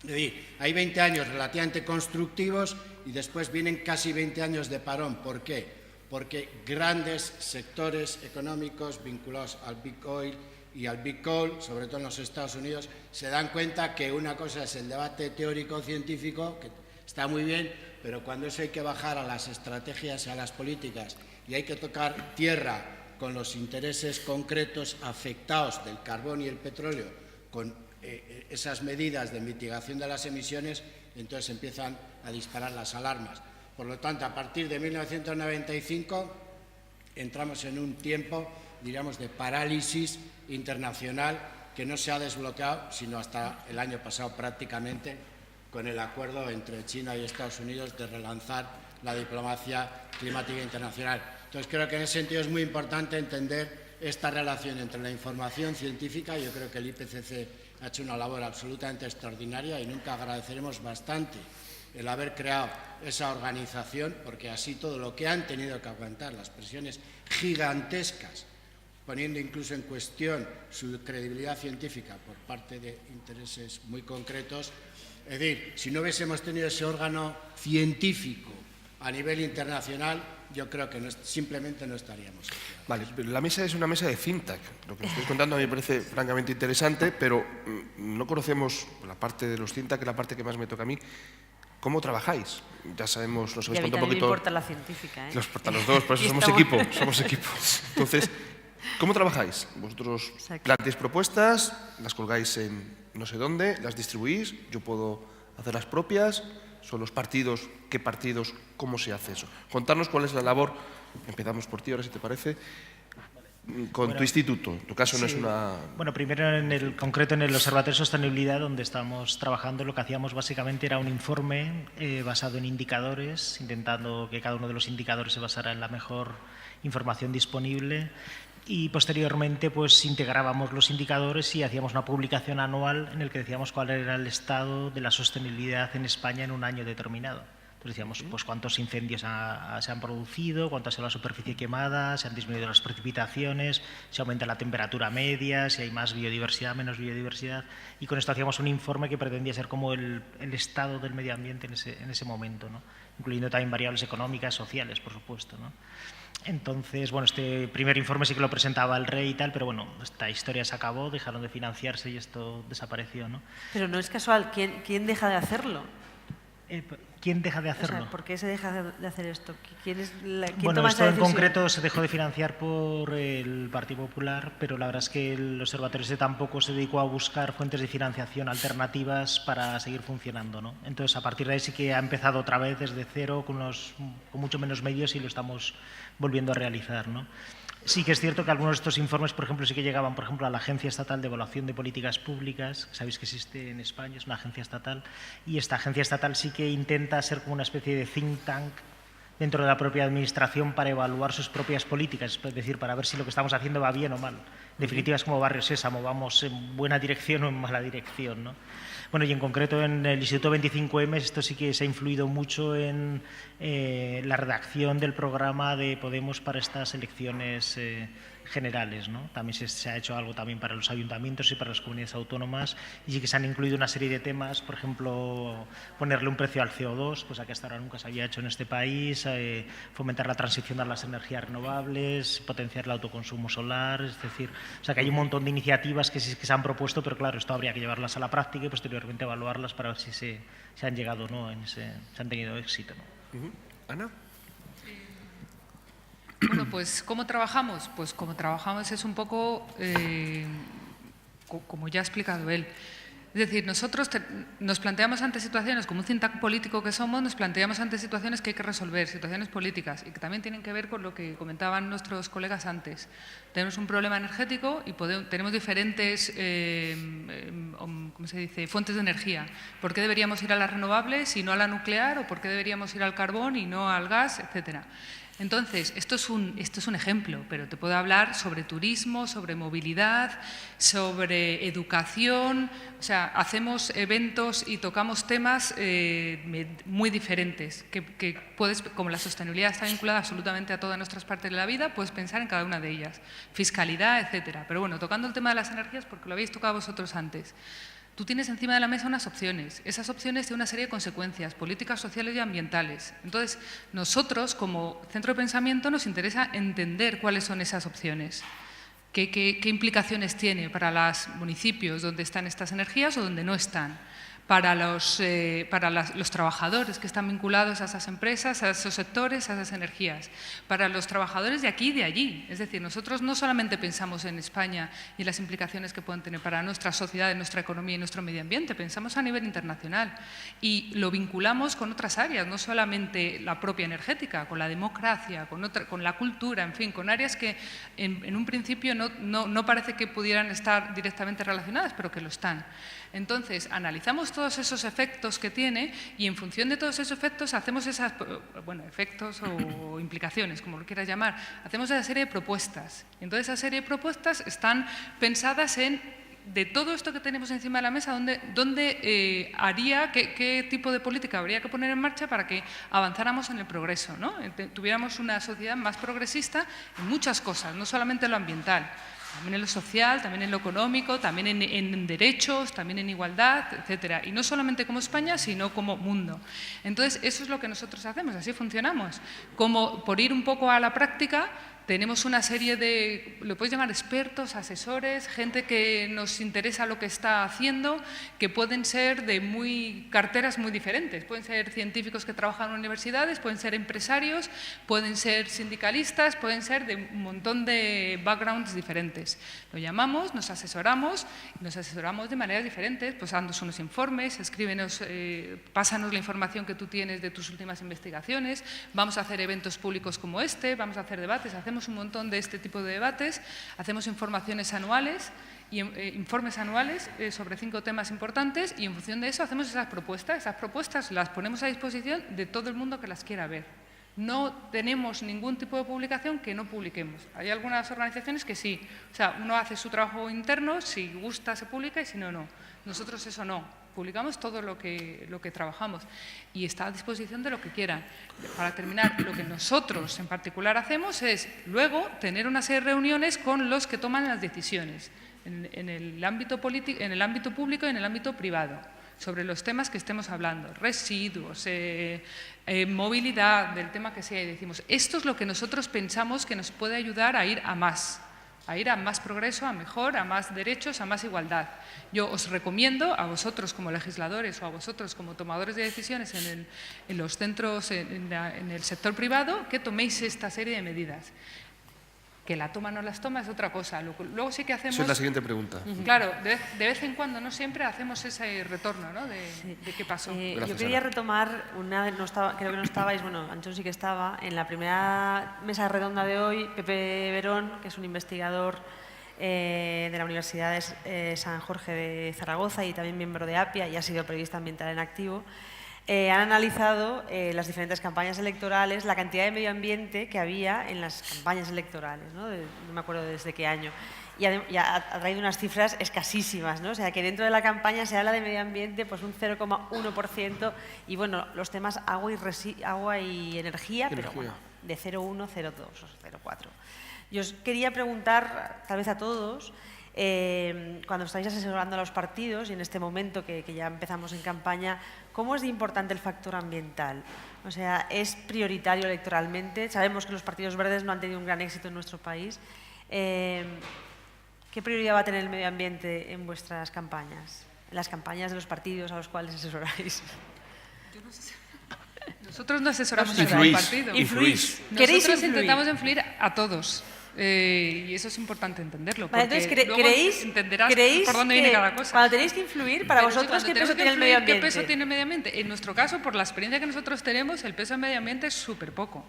Es decir, hay 20 años relativamente constructivos y después vienen casi 20 años de parón. ¿Por qué? Porque grandes sectores económicos vinculados al Big Oil y al Big Coal, sobre todo en los Estados Unidos, se dan cuenta que una cosa es el debate teórico-científico, que está muy bien, pero cuando eso hay que bajar a las estrategias y a las políticas y hay que tocar tierra con los intereses concretos afectados del carbón y el petróleo, con esas medidas de mitigación de las emisiones, entonces empiezan a disparar las alarmas. Por lo tanto, a partir de 1995 entramos en un tiempo, diríamos, de parálisis internacional que no se ha desbloqueado sino hasta el año pasado prácticamente, con el acuerdo entre China y Estados Unidos de relanzar la diplomacia climática internacional. Entonces, creo que en ese sentido es muy importante entender esta relación entre la información científica. Yo creo que el IPCC ha hecho una labor absolutamente extraordinaria y nunca agradeceremos bastante el haber creado esa organización, porque así todo lo que han tenido que aguantar, las presiones gigantescas, poniendo incluso en cuestión su credibilidad científica por parte de intereses muy concretos. Es decir, si no hubiésemos tenido ese órgano científico a nivel internacional, yo creo que simplemente no estaríamos aquí. Vale, pero la mesa es una mesa de think tank. Lo que me estáis contando a mí me parece francamente interesante, pero no conocemos la parte de los think tank, que es la parte que más me toca a mí. ¿Cómo trabajáis? Ya sabemos, nos habéis contado un poquito. Y a mí también me importa la científica, ¿eh? Nos importa a los dos, por eso somos equipo. Entonces, ¿cómo trabajáis? Vosotros planteáis propuestas, las colgáis en no sé dónde, las distribuís, yo puedo hacer las propias. ¿Son los partidos? ¿Qué partidos? ¿Cómo se hace eso? Contarnos cuál es la labor. Empezamos por ti, ahora si te parece, con tu instituto. En tu caso no es una... Bueno, primero en concreto en el Observatorio de Sostenibilidad, donde estamos trabajando, lo que hacíamos básicamente era un informe basado en indicadores, intentando que cada uno de los indicadores se basara en la mejor información disponible. Y posteriormente pues integrábamos los indicadores y hacíamos una publicación anual en el que decíamos cuál era el estado de la sostenibilidad en España en un año determinado. Entonces decíamos pues cuántos incendios se han producido, cuánta ha sido la superficie quemada, se han disminuido las precipitaciones, si aumenta la temperatura media, si hay más biodiversidad, menos biodiversidad. Y con esto hacíamos un informe que pretendía ser como el estado del medio ambiente en ese momento, ¿no? Incluyendo también variables económicas, sociales, por supuesto, ¿no? Entonces, bueno, este primer informe sí que lo presentaba el rey y tal, pero bueno, esta historia se acabó, dejaron de financiarse y esto desapareció, ¿no? Pero no es casual, ¿quién deja de hacerlo? ¿Quién deja de hacerlo? O sea, ¿por qué se deja de hacer esto? ¿Quién bueno, toma esto esa en decisión? concreto se dejó de financiar por el Partido Popular, pero la verdad es que el Observatorio tampoco se dedicó a buscar fuentes de financiación alternativas para seguir funcionando, ¿no? Entonces, a partir de ahí sí que ha empezado otra vez desde cero, con mucho menos medios y lo estamos volviendo a realizar, ¿no? Sí que es cierto que algunos de estos informes, por ejemplo, sí que llegaban, por ejemplo, a la Agencia Estatal de Evaluación de Políticas Públicas, que sabéis que existe en España, es una agencia estatal, y esta agencia estatal sí que intenta ser como una especie de think tank dentro de la propia administración para evaluar sus propias políticas, es decir, para ver si lo que estamos haciendo va bien o mal. En definitiva, es como Barrio Sésamo, vamos en buena dirección o en mala dirección, ¿no? Bueno, y en concreto en el Instituto 25M esto sí que se ha influido mucho en la redacción del programa de Podemos para estas elecciones generales, ¿no? También se ha hecho algo también para los ayuntamientos y para las comunidades autónomas, y sí que se han incluido una serie de temas, por ejemplo, ponerle un precio al CO2, cosa que hasta ahora nunca se había hecho en este país, fomentar la transición a las energías renovables, potenciar el autoconsumo solar, es decir, o sea que hay un montón de iniciativas que sí que se han propuesto, pero claro, esto habría que llevarlas a la práctica y posteriormente evaluarlas para ver si se han llegado o no, se han tenido éxito, ¿no? Ana. Bueno, pues ¿cómo trabajamos? Pues como trabajamos es un poco como ya ha explicado él. Es decir, nosotros nos planteamos ante situaciones, como un think tank político que somos, nos planteamos ante situaciones que hay que resolver, situaciones políticas, y que también tienen que ver con lo que comentaban nuestros colegas antes. Tenemos un problema energético y tenemos diferentes ¿cómo se dice?, fuentes de energía. ¿Por qué deberíamos ir a las renovables y no a la nuclear? ¿O por qué deberíamos ir al carbón y no al gas?, etcétera. Entonces, esto es un ejemplo, pero te puedo hablar sobre turismo, sobre movilidad, sobre educación. O sea, hacemos eventos y tocamos temas muy diferentes, que puedes, como la sostenibilidad está vinculada absolutamente a todas nuestras partes de la vida, puedes pensar en cada una de ellas. Fiscalidad, etcétera. Pero bueno, tocando el tema de las energías, porque lo habéis tocado vosotros antes. Tú tienes encima de la mesa unas opciones. Esas opciones tienen una serie de consecuencias, políticas sociales y ambientales. Entonces, nosotros, como centro de pensamiento, nos interesa entender cuáles son esas opciones. ¿Qué implicaciones tiene para los municipios donde están estas energías o donde no están? Para los trabajadores que están vinculados a esas empresas, a esos sectores, a esas energías. Para los trabajadores de aquí y de allí. Es decir, nosotros no solamente pensamos en España y las implicaciones que pueden tener para nuestra sociedad, nuestra economía y nuestro medio ambiente, pensamos a nivel internacional. Y lo vinculamos con otras áreas, no solamente la propia energética, con la democracia, con la cultura, en fin, con áreas que en un principio no parece que pudieran estar directamente relacionadas, pero que lo están. Entonces, analizamos todos esos efectos que tiene y en función de todos esos efectos hacemos esas, bueno, efectos o implicaciones, como lo quieras llamar, hacemos esa serie de propuestas. Entonces, esa serie de propuestas están pensadas en, de todo esto que tenemos encima de la mesa, dónde haría, qué tipo de política habría que poner en marcha para que avanzáramos en el progreso, ¿no? Tuviéramos una sociedad más progresista en muchas cosas, no solamente en lo ambiental. También en lo social, también en lo económico, también en derechos, también en igualdad, etcétera. Y no solamente como España, sino como mundo. Entonces, eso es lo que nosotros hacemos, así funcionamos. Como por ir un poco a la práctica, tenemos una serie de, lo puedes llamar expertos, asesores, gente que nos interesa lo que está haciendo, que pueden ser de carteras muy diferentes. Pueden ser científicos que trabajan en universidades, pueden ser empresarios, pueden ser sindicalistas, pueden ser de un montón de backgrounds diferentes. Lo llamamos, nos asesoramos de maneras diferentes, pues dándonos unos informes, escríbenos, pásanos la información que tú tienes de tus últimas investigaciones, vamos a hacer eventos públicos como este, vamos a hacer debates, hacemos un montón de este tipo de debates, hacemos informes anuales sobre 5 temas importantes y en función de eso hacemos esas propuestas las ponemos a disposición de todo el mundo que las quiera ver. No tenemos ningún tipo de publicación que no publiquemos. Hay algunas organizaciones que sí, o sea, uno hace su trabajo interno, si gusta se publica y si no, no. Nosotros eso no, publicamos todo lo que trabajamos y está a disposición de lo que quieran. Para terminar, lo que nosotros en particular hacemos es luego tener una serie de reuniones con los que toman las decisiones en el ámbito público y en el ámbito privado, sobre los temas que estemos hablando, residuos, movilidad, del tema que sea, y decimos, esto es lo que nosotros pensamos que nos puede ayudar a ir a más progreso, a mejor, a más derechos, a más igualdad. Yo os recomiendo a vosotros como legisladores o a vosotros como tomadores de decisiones en los centros, en el sector privado, que toméis esta serie de medidas. Que la toma o no las toma es otra cosa. Luego sí que hacemos... Esa es la siguiente pregunta. Claro, de vez en cuando, no siempre, hacemos ese retorno, ¿no? de qué pasó. Yo quería retomar, creo que no estabais, bueno, Anchón sí que estaba, en la primera mesa redonda de hoy, Pepe Verón, que es un investigador de la Universidad de San Jorge de Zaragoza y también miembro de APIA y ha sido periodista ambiental en activo, han analizado las diferentes campañas electorales, la cantidad de medio ambiente que había en las campañas electorales, ¿no? No me acuerdo desde qué año. Y ha traído unas cifras escasísimas, ¿no? O sea, que dentro de la campaña se habla de medio ambiente pues un 0,1%, y bueno, los temas agua y energía, pero bueno, de 0,1, 0,2 o 0,4. Yo os quería preguntar, tal vez a todos, cuando estáis asesorando a los partidos y en este momento que ya empezamos en campaña, ¿cómo es de importante el factor ambiental? O sea, ¿es prioritario electoralmente? Sabemos que los partidos verdes no han tenido un gran éxito en nuestro país. ¿Qué prioridad va a tener el medio ambiente en vuestras campañas? En las campañas de los partidos a los cuales asesoráis. Yo no sé. Nosotros no asesoramos a cada partido. Influís. Nosotros intentamos influir a todos. Y eso es importante entenderlo. Vale, porque entonces, luego entenderás por dónde viene cada cosa. Cuando tenéis que influir, para vosotros, ¿qué peso tiene el medio ambiente? ¿Qué peso tiene el medio ambiente? En nuestro caso, por la experiencia que nosotros tenemos, el peso del medio ambiente es súper poco.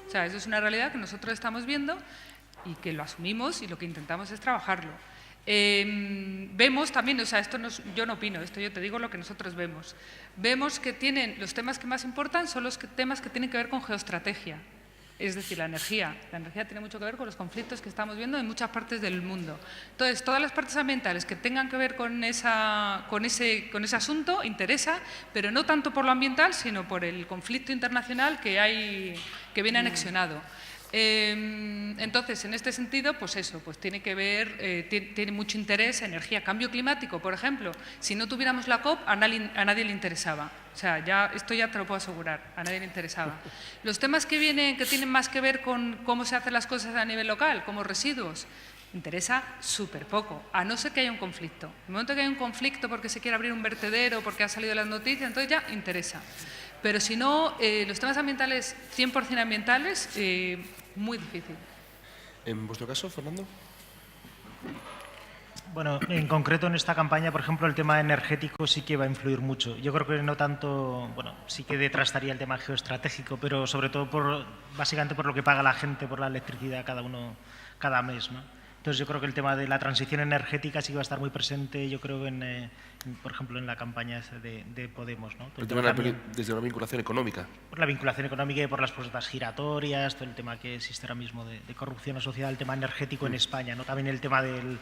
O sea, eso es una realidad que nosotros estamos viendo y que lo asumimos y lo que intentamos es trabajarlo. Vemos también, o sea, yo no opino, esto yo te digo lo que nosotros vemos. Vemos que los temas que más importan son los temas que tienen que ver con geoestrategia. Es decir, la energía. La energía tiene mucho que ver con los conflictos que estamos viendo en muchas partes del mundo. Entonces, todas las partes ambientales que tengan que ver con ese asunto interesa, pero no tanto por lo ambiental, sino por el conflicto internacional que viene anexionado. Entonces, en este sentido, pues eso, pues tiene que ver, tiene mucho interés energía. Cambio climático, por ejemplo, si no tuviéramos la COP, a nadie le interesaba. O sea, esto ya te lo puedo asegurar, a nadie le interesaba. Los temas que tienen más que ver con cómo se hacen las cosas a nivel local, como residuos, interesa súper poco, a no ser que haya un conflicto. En el momento que hay un conflicto porque se quiere abrir un vertedero, porque ha salido en las noticias, entonces ya interesa. Pero si no, los temas ambientales, 100% ambientales, muy difícil. ¿En vuestro caso, Fernando? Bueno, en concreto en esta campaña, por ejemplo, el tema energético sí que va a influir mucho. Yo creo que no tanto, bueno, sí que detrás estaría el tema geoestratégico, pero sobre todo básicamente por lo que paga la gente por la electricidad cada mes, ¿no? Entonces yo creo que el tema de la transición energética sí que va a estar muy presente, yo creo, por ejemplo, en la campaña de Podemos, ¿no? Desde una vinculación económica. Por la vinculación económica y por las puertas giratorias, todo el tema que existe ahora mismo de corrupción asociada al tema energético en España, ¿no? También el tema del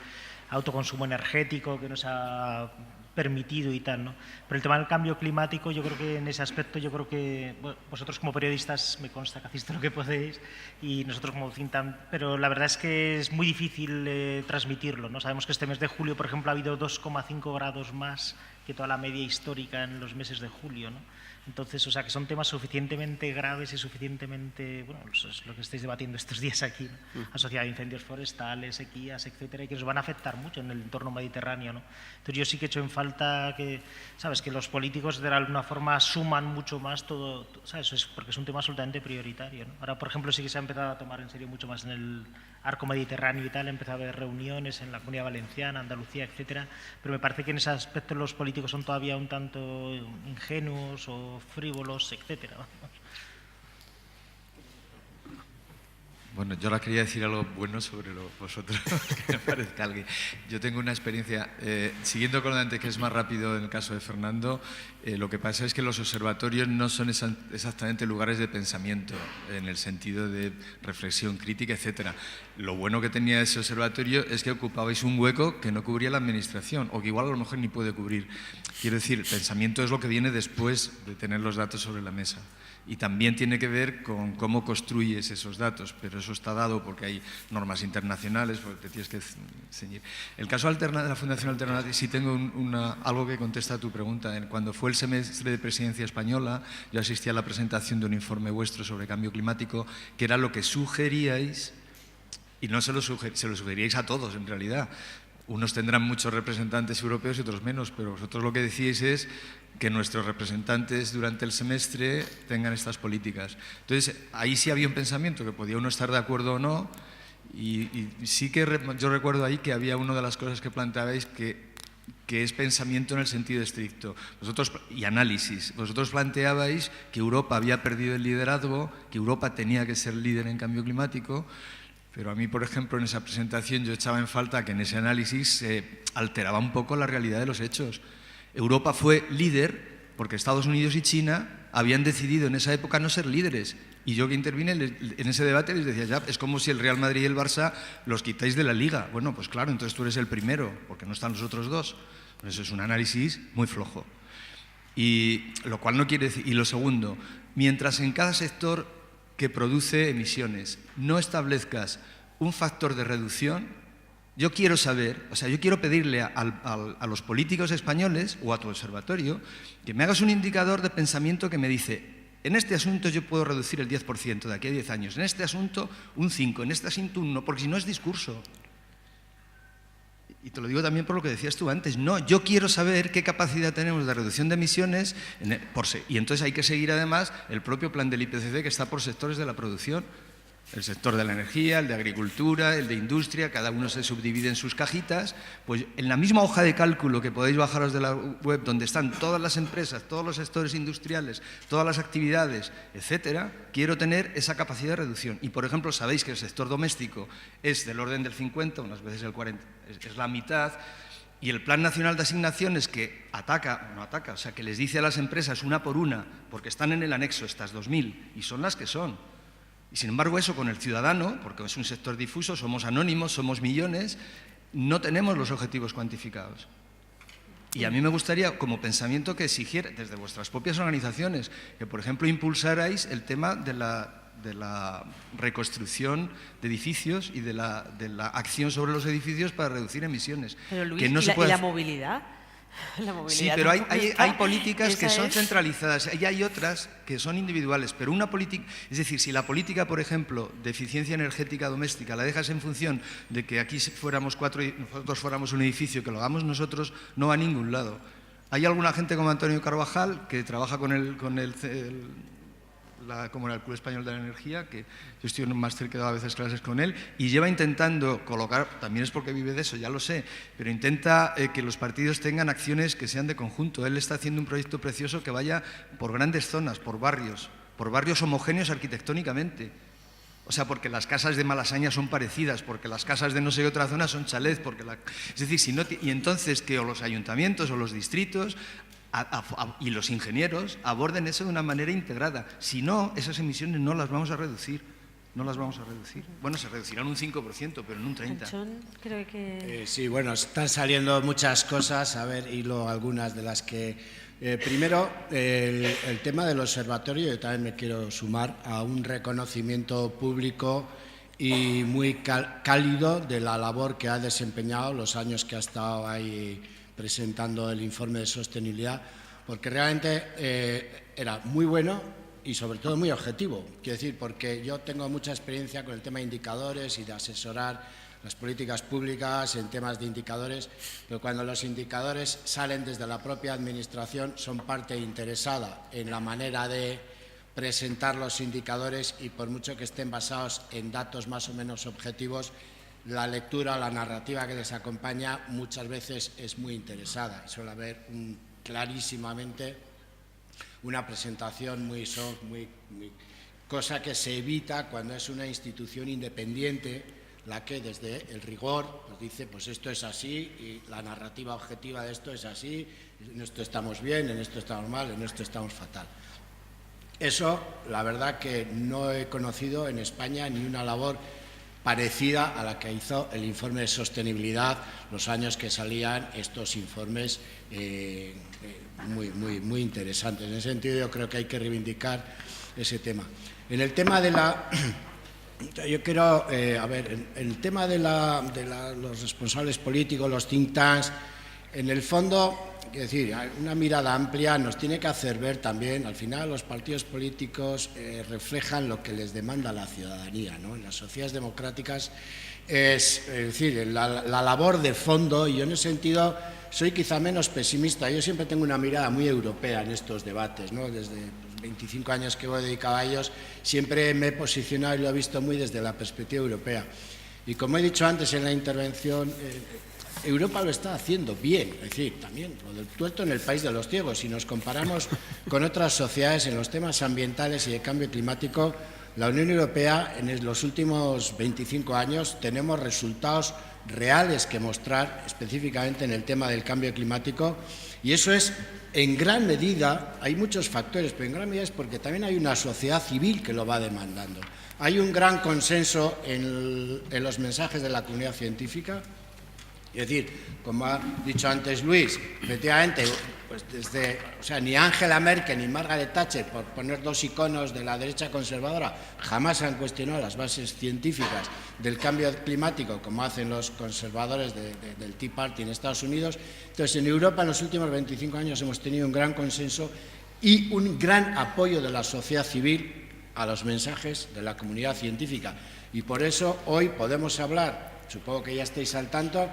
autoconsumo energético que nos ha permitido y tal, ¿no? Pero el tema del cambio climático, yo creo que en ese aspecto, bueno, vosotros como periodistas me consta que hacéis todo lo que podéis y nosotros como think tank, pero la verdad es que es muy difícil transmitirlo, ¿no? Sabemos que este mes de julio, por ejemplo, ha habido 2,5 grados más que toda la media histórica en los meses de julio, ¿no? Entonces, o sea, que son temas suficientemente graves y suficientemente, bueno, es lo que estáis debatiendo estos días aquí, ¿no? Asociado a incendios forestales, sequías, etcétera, y que nos van a afectar mucho en el entorno mediterráneo, ¿no? Entonces, yo sí que echo en falta que, ¿sabes?, que los políticos de alguna forma suman mucho más todo, ¿sabes? Porque es un tema absolutamente prioritario, ¿no? Ahora, por ejemplo, sí que se ha empezado a tomar en serio mucho más en el arco mediterráneo y tal, empezó a haber reuniones en la Comunidad Valenciana, Andalucía, etcétera, pero me parece que en ese aspecto los políticos son todavía un tanto ingenuos o frívolos, etcétera. Bueno, yo ahora quería decir algo bueno sobre vosotros, que me parezca alguien. Yo tengo una experiencia, siguiendo con lo de antes, que es más rápido en el caso de Fernando, lo que pasa es que los observatorios no son exactamente lugares de pensamiento, en el sentido de reflexión crítica, etcétera. Lo bueno que tenía ese observatorio es que ocupabais un hueco que no cubría la administración, o que igual a lo mejor ni puede cubrir. Quiero decir, el pensamiento es lo que viene después de tener los datos sobre la mesa. Y también tiene que ver con cómo construyes esos datos, pero eso está dado porque hay normas internacionales, porque te tienes que ceñir. El caso de la Fundación Alternativa, sí tengo algo que contesta a tu pregunta. Cuando fue el semestre de presidencia española, yo asistí a la presentación de un informe vuestro sobre cambio climático, que era lo que sugeríais, y no se lo sugeríais a todos en realidad. Unos tendrán muchos representantes europeos y otros menos, pero vosotros lo que decís es que nuestros representantes durante el semestre tengan estas políticas. Entonces, ahí sí había un pensamiento que podía uno estar de acuerdo o no, y sí que yo recuerdo ahí que había una de las cosas que planteabais que es pensamiento en el sentido estricto y análisis. Vosotros planteabais que Europa había perdido el liderazgo, que Europa tenía que ser líder en cambio climático, pero a mí, por ejemplo, en esa presentación yo echaba en falta que en ese análisis se alteraba un poco la realidad de los hechos. Europa fue líder porque Estados Unidos y China habían decidido en esa época no ser líderes. Y yo que intervine en ese debate les decía, ya, es como si el Real Madrid y el Barça los quitáis de la Liga. Bueno, pues claro, entonces tú eres el primero, porque no están los otros dos. Pues eso es un análisis muy flojo. Y lo cual no quiere decir... Y lo segundo, mientras en cada sector que produce emisiones no establezcas un factor de reducción, yo quiero saber, o sea, yo quiero pedirle a los políticos españoles o a tu observatorio que me hagas un indicador de pensamiento que me dice, en este asunto yo puedo reducir el 10% de aquí a 10 años, en este asunto un 5%, en este asunto un 1%, porque si no es discurso. Y te lo digo también por lo que decías tú antes, no, yo quiero saber qué capacidad tenemos de reducción de emisiones, y entonces hay que seguir además el propio plan del IPCC que está por sectores de la producción. El sector de la energía, el de agricultura, el de industria, cada uno se subdivide en sus cajitas, pues en la misma hoja de cálculo que podéis bajaros de la web, donde están todas las empresas, todos los sectores industriales, todas las actividades, etcétera, quiero tener esa capacidad de reducción. Y, por ejemplo, sabéis que el sector doméstico es del orden del 50, unas veces el 40, es la mitad, y el Plan Nacional de Asignaciones que o sea, que les dice a las empresas una por una, porque están en el anexo estas 2.000, y son las que son. Y sin embargo eso con el ciudadano, porque es un sector difuso, somos anónimos, somos millones, no tenemos los objetivos cuantificados. Y a mí me gustaría, como pensamiento, que exigiera desde vuestras propias organizaciones, que por ejemplo impulsarais el tema de la reconstrucción de edificios y de la acción sobre los edificios para reducir emisiones. Pero Luis, que no ¿y la movilidad? Sí, pero hay políticas que son centralizadas y hay otras que son individuales, pero una política, es decir, si la política, por ejemplo, de eficiencia energética doméstica la dejas en función de que aquí fuéramos 4 y nosotros fuéramos un edificio, que lo hagamos nosotros, no va a ningún lado. Hay alguna gente como Antonio Carvajal que trabaja como el Club Español de la Energía, que yo estoy en un máster que he dado a veces clases con él, y lleva intentando colocar, también es porque vive de eso, ya lo sé, pero intenta que los partidos tengan acciones que sean de conjunto. Él está haciendo un proyecto precioso que vaya por grandes zonas, por barrios homogéneos arquitectónicamente. O sea, porque las casas de Malasaña son parecidas, porque las casas de no sé qué otra zona son chalets, es decir, y entonces que o los ayuntamientos o los distritos y los ingenieros aborden eso de una manera integrada. Si no, esas emisiones no las vamos a reducir. No las vamos a reducir. Bueno, se reducirán un 5%, pero no un 30%. Anchón, creo que... Sí, bueno, están saliendo muchas cosas. A ver, hilo algunas de las que... primero, el tema del observatorio, yo también me quiero sumar a un reconocimiento público y muy cálido de la labor que ha desempeñado los años que ha estado ahí presentando el informe de sostenibilidad, porque realmente era muy bueno y sobre todo muy objetivo. Quiero decir, porque yo tengo mucha experiencia con el tema de indicadores y de asesorar las políticas públicas en temas de indicadores, pero cuando los indicadores salen desde la propia Administración son parte interesada en la manera de presentar los indicadores y por mucho que estén basados en datos más o menos objetivos, la lectura, la narrativa que les acompaña muchas veces es muy interesada y suele haber clarísimamente una presentación muy soft, cosa que se evita cuando es una institución independiente la que desde el rigor pues dice pues esto es así y la narrativa objetiva de esto es así, en esto estamos bien, en esto estamos mal, en esto estamos fatal. Eso, la verdad que no he conocido en España ni una labor parecida a la que hizo el informe de sostenibilidad los años que salían estos informes muy interesantes. En ese sentido yo creo que hay que reivindicar ese tema. En el tema de la... Yo quiero, en el tema de los responsables políticos, los think tanks, en el fondo, es decir, una mirada amplia nos tiene que hacer ver también, al final los partidos políticos reflejan lo que les demanda la ciudadanía, ¿no? En las sociedades democráticas es decir, la labor de fondo, y yo en ese sentido soy quizá menos pesimista, yo siempre tengo una mirada muy europea en estos debates, ¿no? Desde 25 años que voy dedicado a ellos, siempre me he posicionado y lo he visto muy desde la perspectiva europea. Y como he dicho antes en la intervención, Europa lo está haciendo bien, es decir, también lo del tuerto en el país de los ciegos. Si nos comparamos con otras sociedades en los temas ambientales y de cambio climático, la Unión Europea en los últimos 25 años tenemos resultados reales que mostrar específicamente en el tema del cambio climático, y eso es en gran medida, hay muchos factores, pero en gran medida es porque también hay una sociedad civil que lo va demandando. Hay un gran consenso en los mensajes de la comunidad científica. Es decir, como ha dicho antes Luis, efectivamente, pues ni Angela Merkel ni Margaret Thatcher, por poner dos iconos de la derecha conservadora, jamás han cuestionado las bases científicas del cambio climático, como hacen los conservadores del Tea Party en Estados Unidos. Entonces, en Europa, en los últimos 25 años, hemos tenido un gran consenso y un gran apoyo de la sociedad civil a los mensajes de la comunidad científica. Y por eso hoy podemos hablar, supongo que ya estáis al tanto,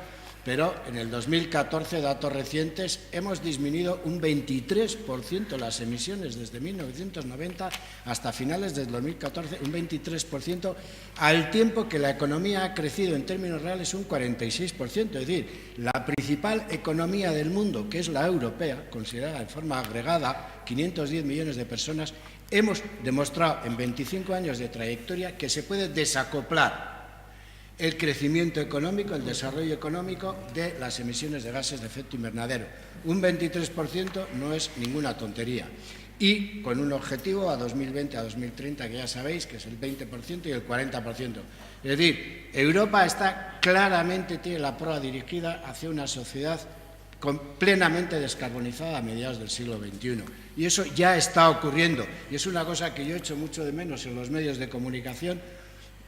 pero en el 2014, datos recientes, hemos disminuido un 23% las emisiones desde 1990 hasta finales del 2014, un 23%, al tiempo que la economía ha crecido en términos reales un 46%. Es decir, la principal economía del mundo, que es la europea, considerada de forma agregada, 510 millones de personas, hemos demostrado en 25 años de trayectoria que se puede desacoplar el crecimiento económico, el desarrollo económico de las emisiones de gases de efecto invernadero. Un 23% no es ninguna tontería. Y con un objetivo a 2020, a 2030, que ya sabéis que es el 20% y el 40%. Es decir, Europa tiene la proa dirigida hacia una sociedad plenamente descarbonizada a mediados del siglo XXI. Y eso ya está ocurriendo. Y es una cosa que yo echo mucho de menos en los medios de comunicación,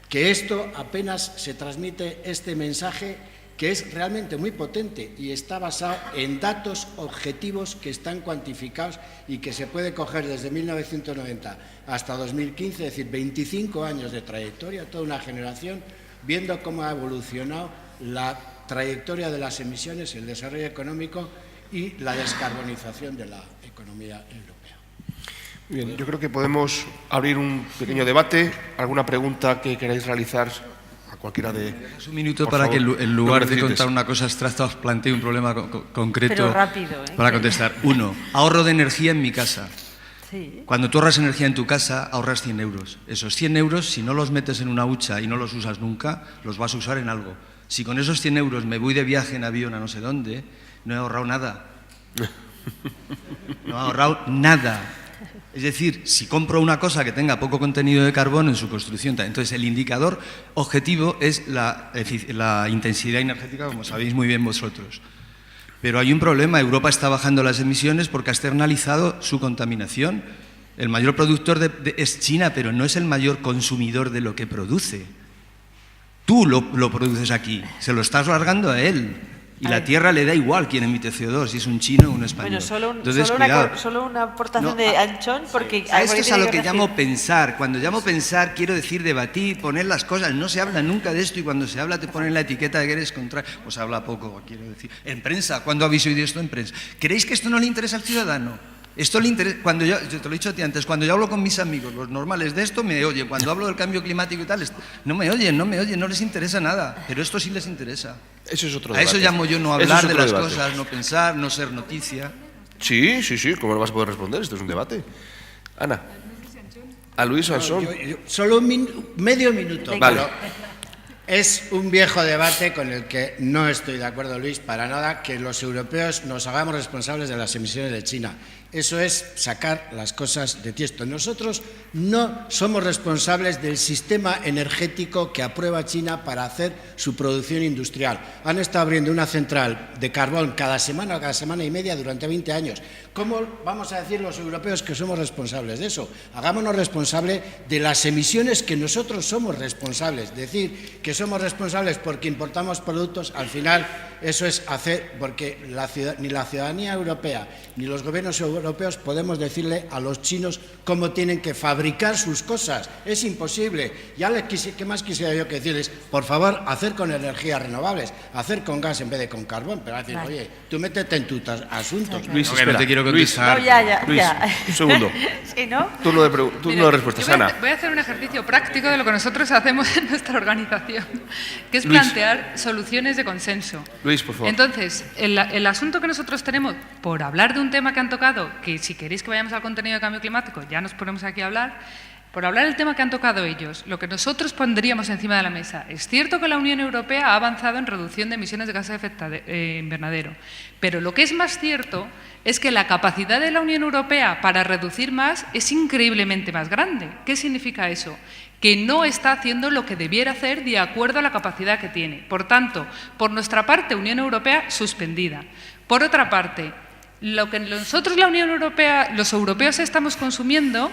que esto apenas se transmite este mensaje, que es realmente muy potente y está basado en datos objetivos que están cuantificados y que se puede coger desde 1990 hasta 2015, es decir, 25 años de trayectoria, toda una generación, viendo cómo ha evolucionado la trayectoria de las emisiones, el desarrollo económico y la descarbonización de la economía europea. Bien, yo creo que podemos abrir un pequeño debate. ¿Alguna pregunta que queráis realizar a cualquiera de...? Un minuto para que en lugar de contar una cosa abstracta os plantee un problema concreto. Pero rápido, para contestar. 1. Ahorro de energía en mi casa. Sí. Cuando tú ahorras energía en tu casa, ahorras 100 euros. Esos 100 euros, si no los metes en una hucha y no los usas nunca, los vas a usar en algo. Si con esos 100 euros me voy de viaje en avión a no sé dónde, no he ahorrado nada. No he ahorrado nada. Es decir, si compro una cosa que tenga poco contenido de carbono en su construcción, entonces el indicador objetivo es la intensidad energética, como sabéis muy bien vosotros. Pero hay un problema, Europa está bajando las emisiones porque ha externalizado su contaminación. El mayor productor es China, pero no es el mayor consumidor de lo que produce. Tú lo produces aquí, se lo estás largando a él. Y la Tierra le da igual quién emite CO2, si es un chino o un español. Bueno, solo una aportación de Anchón, porque... A esto es a lo que llamo pensar. Cuando llamo pensar, quiero decir debatir, poner las cosas. No se habla nunca de esto y cuando se habla te ponen la etiqueta de que eres contra... Pues habla poco, quiero decir. En prensa, ¿cuándo habéis oído esto en prensa? ¿Creéis que esto no le interesa al ciudadano? Esto le interesa, yo te lo he dicho a ti antes, cuando yo hablo con mis amigos, los normales de esto, me oyen. Cuando hablo del cambio climático y tal, no me oyen, no les interesa nada. Pero esto sí les interesa. Eso es otro debate. A eso llamo yo no hablar de las cosas, no pensar, no ser noticia. Sí, ¿cómo lo vas a poder responder? Esto es un debate. Ana. A Luis Ansón. Solo medio minuto. Vale. Es un viejo debate con el que no estoy de acuerdo, Luis, para nada, que los europeos nos hagamos responsables de las emisiones de China. Eso es sacar las cosas de tiesto. Nosotros no somos responsables del sistema energético que aprueba China para hacer su producción industrial. Han estado abriendo una central de carbón cada semana y media durante 20 años. ¿Cómo vamos a decir los europeos que somos responsables de eso? Hagámonos responsables de las emisiones que nosotros somos responsables. Decir que somos responsables porque importamos productos, al final eso es hacer, porque ni la ciudadanía europea ni los gobiernos europeos podemos decirle a los chinos cómo tienen que fabricar sus cosas. Es imposible. ¿Qué más quisiera yo que decirles? Por favor, hacer con energías renovables, hacer con gas en vez de con carbón. Pero decir, oye, tú métete en tus asuntos. Luis, espera. No te quiero contestar. No, ya. Luis, un segundo. ¿Sí, no? Turno de respuestas, Ana. Voy a hacer un ejercicio práctico de lo que nosotros hacemos en nuestra organización, que es plantear soluciones de consenso. Luis, por favor. Entonces, el asunto que nosotros tenemos, por hablar de un tema que han tocado, que si queréis que vayamos al contenido de cambio climático, ya nos ponemos aquí a hablar, por hablar del tema que han tocado ellos, lo que nosotros pondríamos encima de la mesa, es cierto que la Unión Europea ha avanzado en reducción de emisiones de gases de efecto invernadero, pero lo que es más cierto es que la capacidad de la Unión Europea para reducir más es increíblemente más grande. ¿Qué significa eso? Que no está haciendo lo que debiera hacer de acuerdo a la capacidad que tiene. Por tanto, por nuestra parte, Unión Europea suspendida. Por otra parte, lo que nosotros, la Unión Europea, los europeos estamos consumiendo,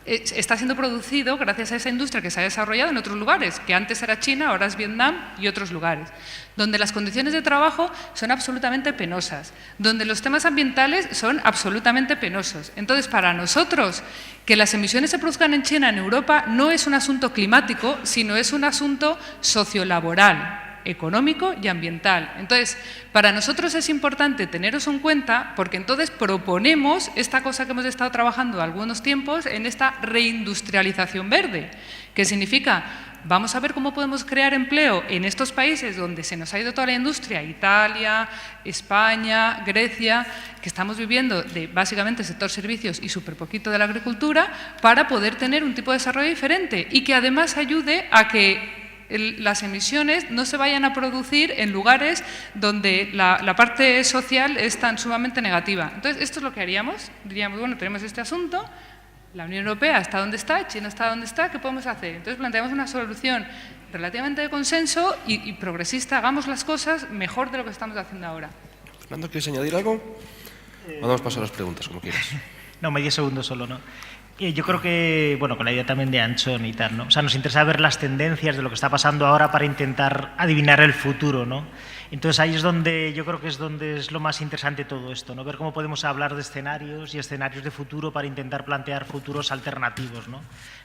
está siendo producido gracias a esa industria que se ha desarrollado en otros lugares, que antes era China, ahora es Vietnam y otros lugares, donde las condiciones de trabajo son absolutamente penosas, donde los temas ambientales son absolutamente penosos. Entonces, para nosotros, que las emisiones se produzcan en China, en Europa, no es un asunto climático, sino es un asunto sociolaboral, económico y ambiental. Entonces, para nosotros es importante teneros en cuenta porque entonces proponemos esta cosa que hemos estado trabajando algunos tiempos en esta reindustrialización verde, que significa, vamos a ver cómo podemos crear empleo en estos países donde se nos ha ido toda la industria, Italia, España, Grecia, que estamos viviendo de básicamente sector servicios y súper poquito de la agricultura, para poder tener un tipo de desarrollo diferente y que además ayude a que las emisiones no se vayan a producir en lugares donde la parte social es tan sumamente negativa. Entonces, esto es lo que haríamos. Diríamos, bueno, tenemos este asunto, la Unión Europea está donde está, China está donde está, ¿qué podemos hacer? Entonces, planteamos una solución relativamente de consenso y progresista, hagamos las cosas mejor de lo que estamos haciendo ahora. Fernando, ¿quieres añadir algo? Vamos a pasar a las preguntas, como quieras. No, medio segundo solo, ¿no? Yo creo que, bueno, con la idea también de Anchón y tal, ¿no? O sea, nos interesa ver las tendencias de lo que está pasando ahora para intentar adivinar el futuro, ¿no? Entonces ahí es donde yo creo que es donde es lo más interesante todo esto, ¿no? Ver cómo podemos hablar de escenarios y escenarios de futuro para intentar plantear futuros alternativos, ¿no?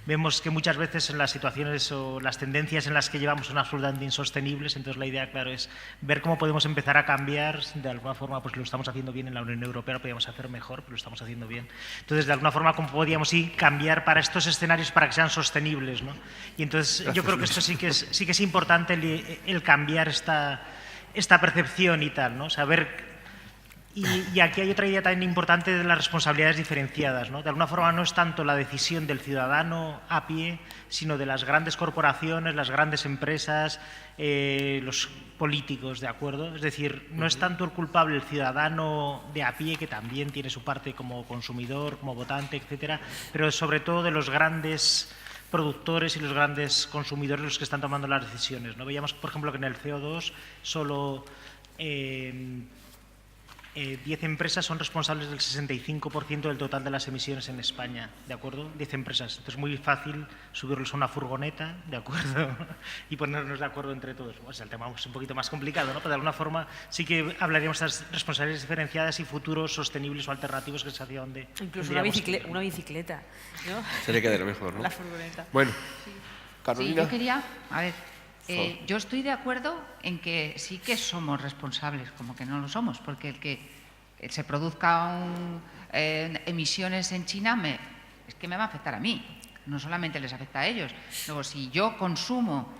Vemos que muchas veces en las situaciones o las tendencias en las que llevamos son absolutamente insostenibles, entonces la idea, claro, es ver cómo podemos empezar a cambiar, de alguna forma, pues lo estamos haciendo bien en la Unión Europea, lo podríamos hacer mejor, pero lo estamos haciendo bien. Entonces, de alguna forma, ¿cómo podríamos cambiar para estos escenarios para que sean sostenibles, ¿no? Y entonces yo creo que esto sí que es importante el cambiar esta percepción y tal, ¿no? Saber. Y aquí hay otra idea también importante de las responsabilidades diferenciadas, ¿no? De alguna forma no es tanto la decisión del ciudadano a pie, sino de las grandes corporaciones, las grandes empresas, los políticos, ¿de acuerdo? Es decir, no es tanto el culpable el ciudadano de a pie, que también tiene su parte como consumidor, como votante, etcétera, pero sobre todo de los grandes productores y los grandes consumidores los que están tomando las decisiones, ¿no? Veíamos, por ejemplo, que en el CO2 solo 10 empresas son responsables del 65% del total de las emisiones en España, ¿de acuerdo? 10 empresas. Entonces es muy fácil subirlos a una furgoneta, ¿de acuerdo? Y ponernos de acuerdo entre todos. Pues el tema es un poquito más complicado, ¿no? Pero de alguna forma sí que hablaríamos de estas responsabilidades diferenciadas y futuros sostenibles o alternativos, que es hacia donde... Incluso una bicicleta, ¿no? Sería que de lo mejor, ¿no? La furgoneta. Bueno, Carolina. Sí, yo quería, a ver, yo estoy de acuerdo en que sí que somos responsables, como que no lo somos, porque el que se produzca emisiones en China es que me va a afectar a mí, no solamente les afecta a ellos. Luego, si yo consumo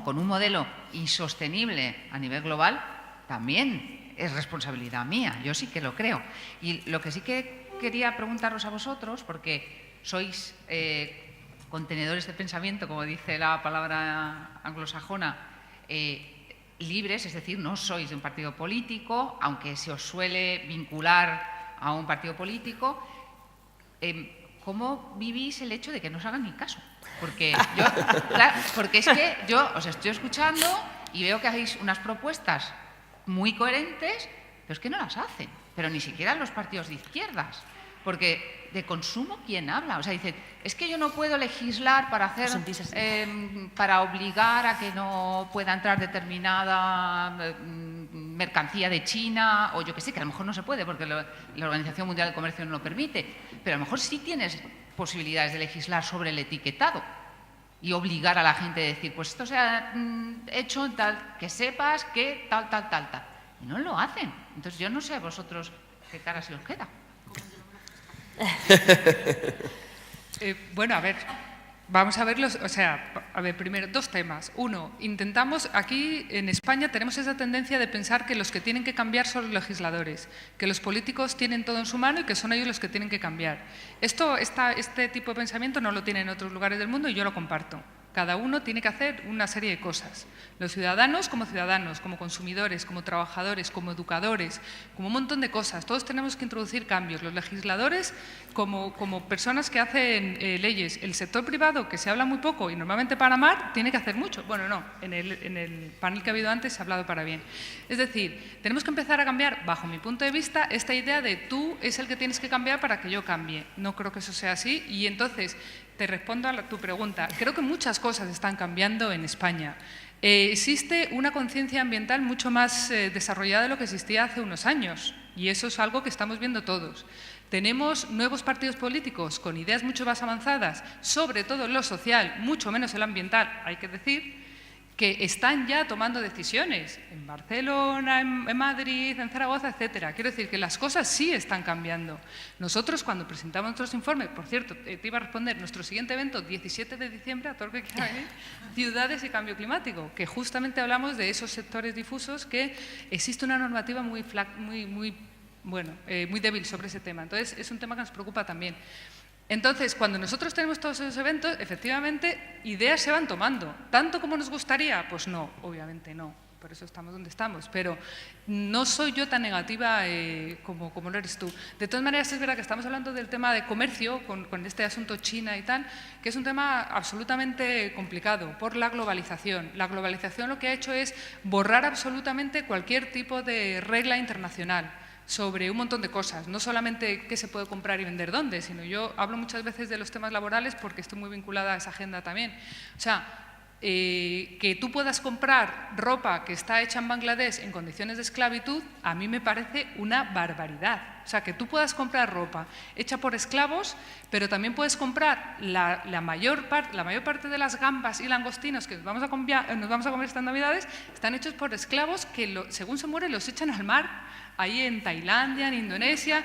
con un modelo insostenible a nivel global, también es responsabilidad mía, yo sí que lo creo. Y lo que sí que quería preguntaros a vosotros, porque sois contenedores de pensamiento, como dice la palabra anglosajona, libres, es decir, no sois de un partido político, aunque se os suele vincular a un partido político. ¿Cómo vivís el hecho de que no os hagan ni caso? Porque es que yo os estoy escuchando y veo que hacéis unas propuestas muy coherentes, pero es que no las hacen, pero ni siquiera los partidos de izquierdas. Porque de consumo, ¿quién habla? O sea, dice, es que yo no puedo legislar para para obligar a que no pueda entrar determinada mercancía de China, o yo qué sé, que a lo mejor no se puede porque la Organización Mundial del Comercio no lo permite, pero a lo mejor sí tienes posibilidades de legislar sobre el etiquetado y obligar a la gente a decir, pues esto se ha hecho tal, que sepas que tal. Y no lo hacen. Entonces yo no sé a vosotros qué cara se os queda. Bueno, a ver, Vamos a verlos, o sea, a ver, primero, dos temas. Uno, intentamos, aquí en España tenemos esa tendencia de pensar que los que tienen que cambiar son los legisladores, que los políticos tienen todo en su mano y que son ellos los que tienen que cambiar. Este tipo de pensamiento no lo tienen en otros lugares del mundo y yo lo comparto. Cada uno tiene que hacer una serie de cosas. Los ciudadanos, como consumidores, como trabajadores, como educadores, como un montón de cosas. Todos tenemos que introducir cambios. Los legisladores, como personas que hacen leyes. El sector privado, que se habla muy poco y normalmente para mal, tiene que hacer mucho. Bueno, no, en el panel que ha habido antes se ha hablado para bien. Es decir, tenemos que empezar a cambiar, bajo mi punto de vista, esta idea de tú es el que tienes que cambiar para que yo cambie. No creo que eso sea así y entonces te respondo a tu pregunta. Creo que muchas cosas están cambiando en España. Existe una conciencia ambiental mucho más desarrollada de lo que existía hace unos años y eso es algo que estamos viendo todos. Tenemos nuevos partidos políticos con ideas mucho más avanzadas, sobre todo en lo social, mucho menos en lo ambiental, hay que decir, que están ya tomando decisiones en Barcelona, en Madrid, en Zaragoza, etcétera. Quiero decir que las cosas sí están cambiando. Nosotros, cuando presentamos nuestros informes, por cierto, te iba a responder, nuestro siguiente evento, 17 de diciembre, a todo el que quiera venir, Ciudades y Cambio Climático, que justamente hablamos de esos sectores difusos que existe una normativa muy débil sobre ese tema. Entonces, es un tema que nos preocupa también. Entonces, cuando nosotros tenemos todos esos eventos, efectivamente, ideas se van tomando. ¿Tanto como nos gustaría? Pues no, obviamente no. Por eso estamos donde estamos. Pero no soy yo tan negativa como lo eres tú. De todas maneras, es verdad que estamos hablando del tema de comercio, con este asunto China y tal, que es un tema absolutamente complicado por la globalización. La globalización lo que ha hecho es borrar absolutamente cualquier tipo de regla internacional sobre un montón de cosas, no solamente qué se puede comprar y vender dónde, sino yo hablo muchas veces de los temas laborales porque estoy muy vinculada a esa agenda también. O sea, que tú puedas comprar ropa que está hecha en Bangladesh en condiciones de esclavitud, a mí me parece una barbaridad. O sea, que tú puedas comprar ropa hecha por esclavos, pero también puedes comprar la mayor parte de las gambas y langostinos que nos vamos a comer estas Navidades, están hechos por esclavos que según se mueren los echan al mar, ahí en Tailandia, en Indonesia.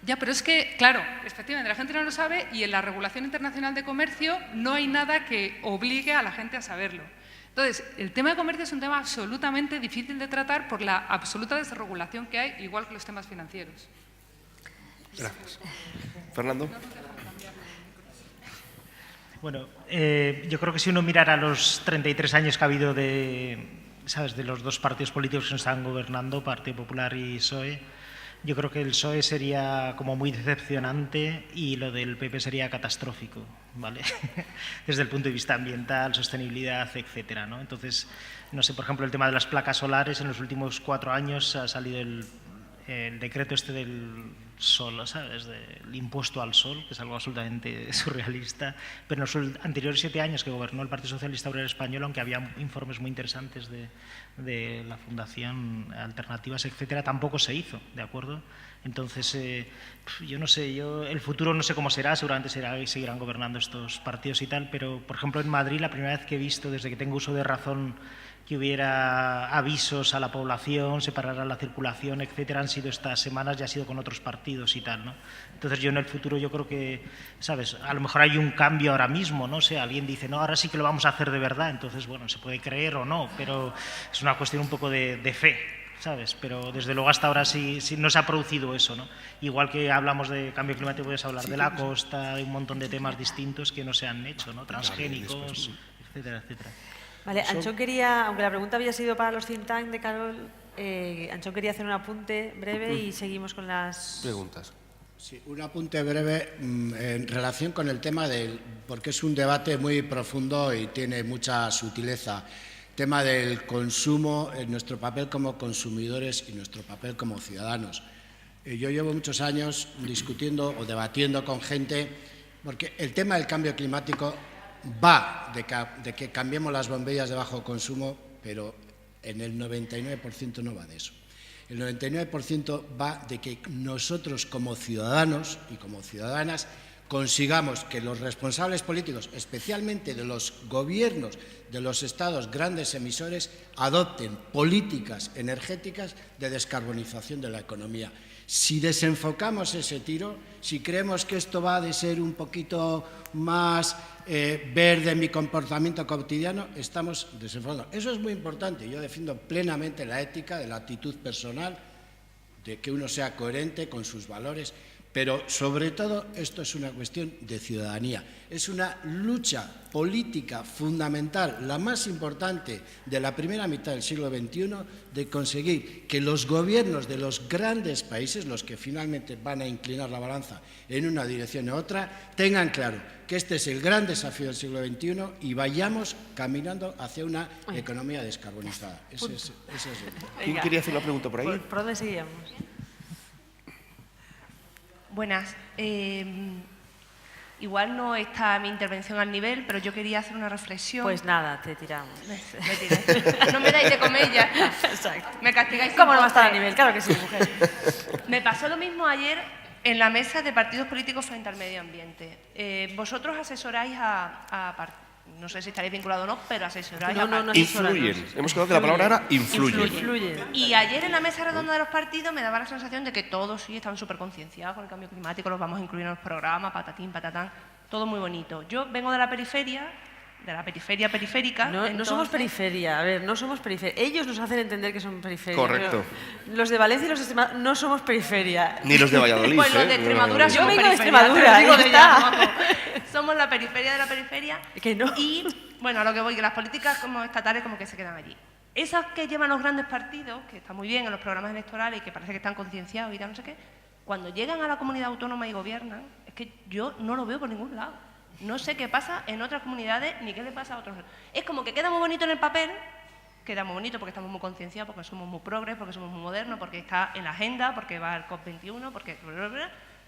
Ya, pero es que, claro, efectivamente la gente no lo sabe y en la regulación internacional de comercio no hay nada que obligue a la gente a saberlo. Entonces, el tema de comercio es un tema absolutamente difícil de tratar por la absoluta desregulación que hay, igual que los temas financieros. Gracias. Fernando. Bueno, yo creo que si uno mirara los 33 años que ha habido de los dos partidos políticos que nos están gobernando, Partido Popular y PSOE, yo creo que el PSOE sería como muy decepcionante y lo del PP sería catastrófico, ¿vale? Desde el punto de vista ambiental, sostenibilidad, etcétera, ¿no? Entonces, no sé, por ejemplo, el tema de las placas solares, en los últimos 4 años ha salido el decreto este del sol, ¿sabes? Del impuesto al sol, que es algo absolutamente surrealista, pero en los anteriores 7 años que gobernó el Partido Socialista Obrero Español, aunque había informes muy interesantes de la Fundación Alternativas, etcétera, tampoco se hizo, ¿de acuerdo? Entonces, yo no sé, el futuro no sé cómo será, seguramente seguirán gobernando estos partidos y tal, pero, por ejemplo, en Madrid, la primera vez que he visto, desde que tengo uso de razón, que hubiera avisos a la población, separar la circulación, etcétera, han sido estas semanas y ha sido con otros partidos y tal, ¿no? Entonces yo en el futuro yo creo que, ¿sabes? A lo mejor hay un cambio ahora mismo, ¿no? O sea, alguien dice, no, ahora sí que lo vamos a hacer de verdad, entonces, bueno, se puede creer o no, pero es una cuestión un poco de fe, ¿sabes? Pero desde luego hasta ahora sí no se ha producido eso, ¿no? Igual que hablamos de cambio climático, puedes hablar de la costa, de un montón de temas distintos que no se han hecho, ¿no? Transgénicos, etcétera, etcétera. Vale, Anchón quería, aunque la pregunta había sido para los think tank de Carol, Anchón quería hacer un apunte breve y seguimos con las preguntas. Sí, un apunte breve en relación con el tema porque es un debate muy profundo y tiene mucha sutileza, tema del consumo, nuestro papel como consumidores y nuestro papel como ciudadanos. Yo llevo muchos años discutiendo o debatiendo con gente, porque el tema del cambio climático va de que cambiemos las bombillas de bajo consumo, pero en el 99% no va de eso. El 99% va de que nosotros como ciudadanos y como ciudadanas consigamos que los responsables políticos, especialmente de los gobiernos de los estados grandes emisores, adopten políticas energéticas de descarbonización de la economía. Si desenfocamos ese tiro, si creemos que esto va de ser un poquito más verde en mi comportamiento cotidiano, estamos desenfocando. Eso es muy importante. Yo defiendo plenamente la ética de la actitud personal, de que uno sea coherente con sus valores, pero sobre todo esto es una cuestión de ciudadanía. Es una lucha política fundamental, la más importante de la primera mitad del siglo XXI, de conseguir que los gobiernos de los grandes países, los que finalmente van a inclinar la balanza en una dirección u otra, tengan claro que este es el gran desafío del siglo XXI y vayamos caminando hacia una economía descarbonizada. Ese es el... ¿Quién quería hacer una pregunta por ahí? ¿Por dónde seguíamos? Buenas. Igual no está mi intervención al nivel, pero yo quería hacer una reflexión. Pues nada, te tiramos. Me tiré. No me dais de comer ya está. Exacto. Me castigáis. ¿Cómo no va a estar a sin nivel? Claro que sí, mujer. Me pasó lo mismo ayer en la mesa de partidos políticos frente al medio ambiente. Vosotros asesoráis no sé si estaréis vinculados o no, pero asesoráis a Influyen. Hemos quedado que la palabra era influyen. Influyen. Y ayer en la mesa redonda de los partidos me daba la sensación de que todos sí estaban súper concienciados con el cambio climático, los vamos a incluir en los programas, patatín, patatán, todo muy bonito. Yo vengo de la periferia periférica. No somos periferia, a ver, no somos periferia. Ellos nos hacen entender que son periferia. Correcto. Los de Valencia y los de Extremadura no somos periferia. Ni los de Valladolid. Pues los de Extremadura Yo somos vengo de periferia, Extremadura, te lo digo ahí de está. ya. Somos la periferia de la periferia. Que no. Y, bueno, a lo que voy, que las políticas como estatales como que se quedan allí. Esas que llevan los grandes partidos, que están muy bien en los programas electorales y que parece que están concienciados y tal, no sé qué, cuando llegan a la comunidad autónoma y gobiernan, es que yo no lo veo por ningún lado. No sé qué pasa en otras comunidades ni qué le pasa a otros. Es como que queda muy bonito en el papel, queda muy bonito porque estamos muy concienciados, porque somos muy progres, porque somos muy modernos, porque está en la agenda, porque va al COP21, porque...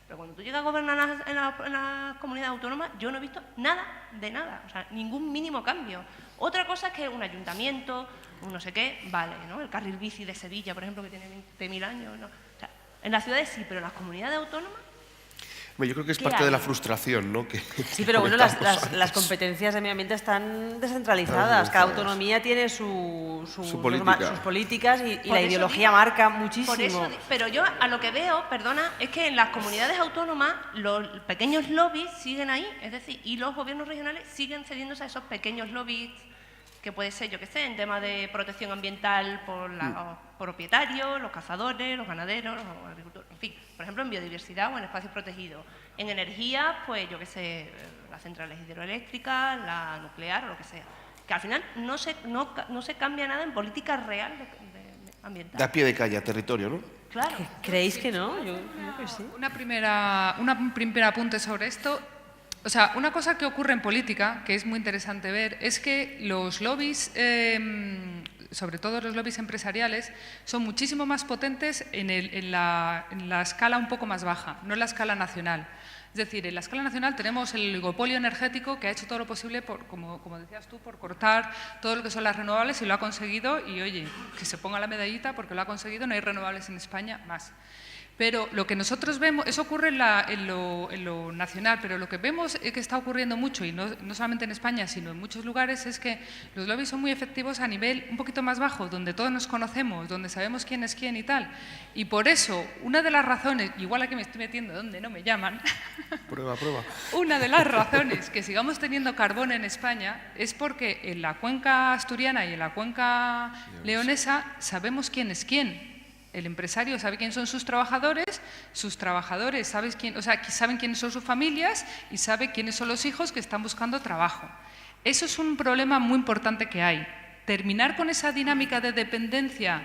Pero cuando tú llegas a gobernar en las comunidades autónomas, yo no he visto nada de nada, o sea, ningún mínimo cambio. Otra cosa es que un ayuntamiento, un no sé qué, vale, ¿no? El carril bici de Sevilla, por ejemplo, que tiene 20.000 años, ¿no? O sea, en las ciudades sí, pero en las comunidades autónomas... Yo creo que es ¿Qué parte hay? de la frustración, ¿no? Que Sí, pero bueno, comentamos antes. las competencias de medio ambiente están descentralizadas. Cada autonomía tiene sus políticas y Por la eso ideología digo, marca muchísimo. Por eso, pero yo a lo que veo, perdona, es que en las comunidades autónomas los pequeños lobbies siguen ahí, es decir, y los gobiernos regionales siguen cediéndose a esos pequeños lobbies, que puede ser, yo qué sé, en tema de protección ambiental por los propietarios, los cazadores, los ganaderos, los agricultores, en fin, por ejemplo, en biodiversidad o en espacios protegidos. En energía, pues yo qué sé, las centrales hidroeléctricas, la nuclear o lo que sea. Que al final no se cambia nada en política real de ambiental. Da pie de calle a territorio, ¿no? Claro. ¿Creéis que no? Yo creo que sí. Un primer apunte sobre esto. O sea, una cosa que ocurre en política, que es muy interesante ver, es que los lobbies, sobre todo los lobbies empresariales, son muchísimo más potentes en la escala un poco más baja, no en la escala nacional. Es decir, en la escala nacional tenemos el oligopolio energético que ha hecho todo lo posible, como decías tú, por cortar todo lo que son las renovables y lo ha conseguido. Y oye, que se ponga la medallita porque lo ha conseguido, no hay renovables en España más. Pero lo que nosotros vemos, eso ocurre en lo nacional, pero lo que vemos que está ocurriendo mucho, y no solamente en España, sino en muchos lugares, es que los lobbies son muy efectivos a nivel un poquito más bajo, donde todos nos conocemos, donde sabemos quién es quién y tal. Y por eso, una de las razones, igual aquí me estoy metiendo donde no me llaman, Prueba. una de las razones que sigamos teniendo carbón en España es porque en la cuenca asturiana y en la cuenca leonesa sabemos quién es quién. El empresario sabe quién son sus trabajadores saben quiénes son sus familias y sabe quiénes son los hijos que están buscando trabajo. Eso es un problema muy importante que hay. Terminar con esa dinámica de dependencia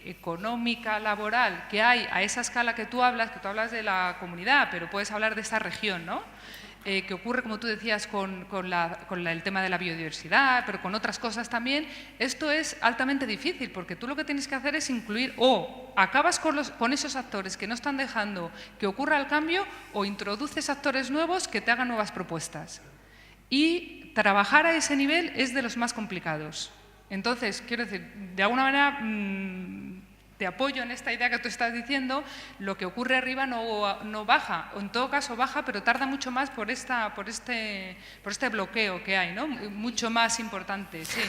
económica, laboral, que hay a esa escala que tú hablas de la comunidad, pero puedes hablar de esta región, ¿no? Que ocurre, como tú decías, con el tema de la biodiversidad, pero con otras cosas también. Esto es altamente difícil, porque tú lo que tienes que hacer es incluir, o acabas con esos actores que no están dejando que ocurra el cambio, o introduces actores nuevos que te hagan nuevas propuestas. Y trabajar a ese nivel es de los más complicados. Entonces, quiero decir, de alguna manera te apoyo en esta idea que tú estás diciendo, lo que ocurre arriba no baja, o en todo caso baja, pero tarda mucho más por este bloqueo que hay, ¿no? Mucho más importante, sí.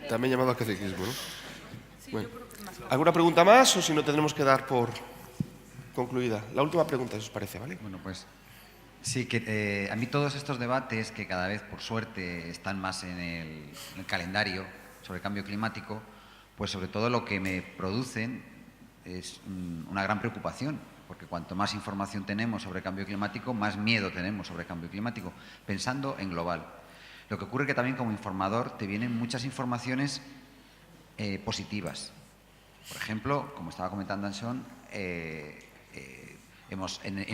También llamado catequismo, ¿no? Sí, bueno. ¿Alguna pregunta más o si no tendremos que dar por concluida? La última pregunta, si os parece, ¿vale? Bueno, pues sí, que a mí todos estos debates que cada vez, por suerte, están más en el calendario sobre el cambio climático, pues sobre todo lo que me producen es una gran preocupación, porque cuanto más información tenemos sobre cambio climático, más miedo tenemos sobre cambio climático, pensando en global. Lo que ocurre es que también como informador te vienen muchas informaciones positivas. Por ejemplo, como estaba comentando Anson, en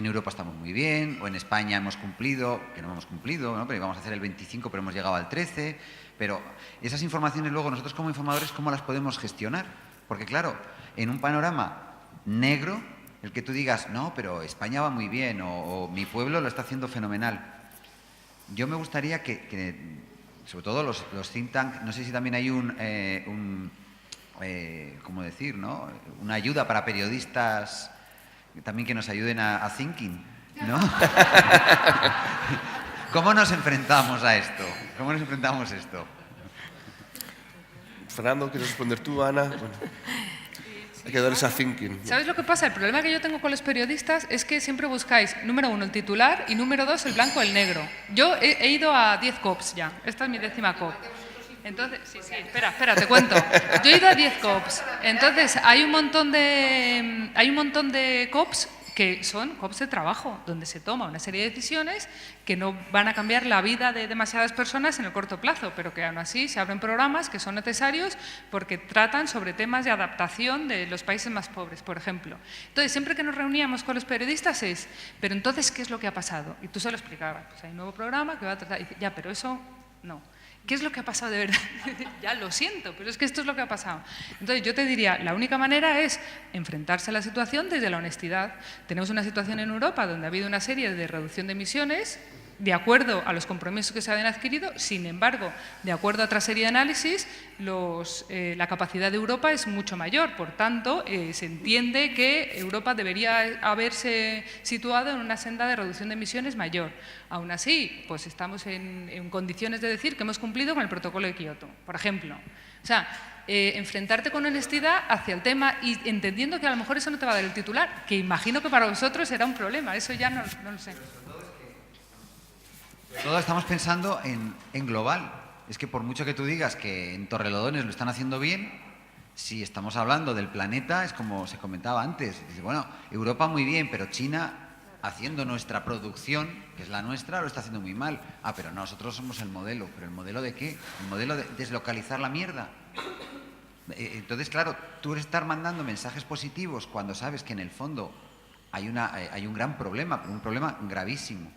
Europa estamos muy bien, o en España hemos cumplido, que no hemos cumplido, ¿no? Pero íbamos a hacer el 25, pero hemos llegado al 13. Pero esas informaciones luego nosotros como informadores, ¿cómo las podemos gestionar? Porque claro, en un panorama negro, el que tú digas, no, pero España va muy bien, o mi pueblo lo está haciendo fenomenal. Yo me gustaría que sobre todo los think tank, no sé si también hay ¿cómo decir, no? Una ayuda para periodistas también que nos ayuden a thinking, ¿no? ¿Cómo nos enfrentamos a esto? ¿Cómo nos enfrentamos a esto? Fernando, ¿quieres responder tú, Ana? Bueno, hay que dar esa thinking. ¿Sabes lo que pasa? El problema que yo tengo con los periodistas es que siempre buscáis, número 1, el titular y número 2, el blanco o el negro. Yo he ido a 10 COPs ya. Esta es mi 10ª COP. Entonces, sí, espera, te cuento. Yo he ido a 10 COPs. Entonces, hay un montón de COPs que son COPs de trabajo, donde se toma una serie de decisiones que no van a cambiar la vida de demasiadas personas en el corto plazo, pero que aún así se abren programas que son necesarios porque tratan sobre temas de adaptación de los países más pobres, por ejemplo. Entonces, siempre que nos reuníamos con los periodistas pero entonces, ¿qué es lo que ha pasado? Y tú se lo explicabas, pues hay un nuevo programa que va a tratar, y dice, ya, pero eso no. ¿Qué es lo que ha pasado de verdad? Ya lo siento, pero es que esto es lo que ha pasado. Entonces yo te diría, la única manera es enfrentarse a la situación desde la honestidad. Tenemos una situación en Europa donde ha habido una serie de reducción de emisiones de acuerdo a los compromisos que se habían adquirido, sin embargo, de acuerdo a otra serie de análisis, la capacidad de Europa es mucho mayor. Por tanto, se entiende que Europa debería haberse situado en una senda de reducción de emisiones mayor. Aún así, pues estamos en condiciones de decir que hemos cumplido con el protocolo de Kioto, por ejemplo. O sea, enfrentarte con honestidad hacia el tema y entendiendo que a lo mejor eso no te va a dar el titular, que imagino que para vosotros será un problema, eso ya no lo sé. Todos estamos pensando en global. Es que por mucho que tú digas que en Torrelodones lo están haciendo bien, si estamos hablando del planeta, es como se comentaba antes. Dice, bueno, Europa muy bien, pero China, haciendo nuestra producción, que es la nuestra, lo está haciendo muy mal. Ah, pero nosotros somos el modelo. ¿Pero el modelo de qué? ¿El modelo de deslocalizar la mierda? Entonces, claro, tú estar mandando mensajes positivos cuando sabes que en el fondo hay un gran problema, un problema gravísimo,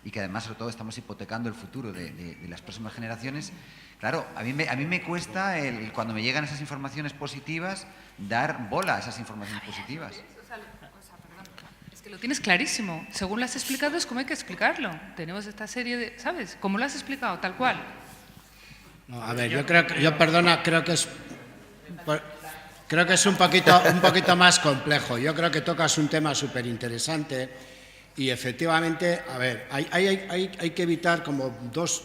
y que además, sobre todo, estamos hipotecando el futuro de las próximas generaciones. Claro, a mí me cuesta, cuando me llegan esas informaciones positivas, dar bola a esas informaciones positivas. Es que lo tienes clarísimo. Según lo has explicado, es como hay que explicarlo. Tenemos esta serie de... ¿Sabes? ¿Cómo lo has explicado? Tal cual. No, a ver, creo que es un poquito más complejo. Yo creo que tocas un tema súper interesante. Y efectivamente, a ver, hay que evitar como dos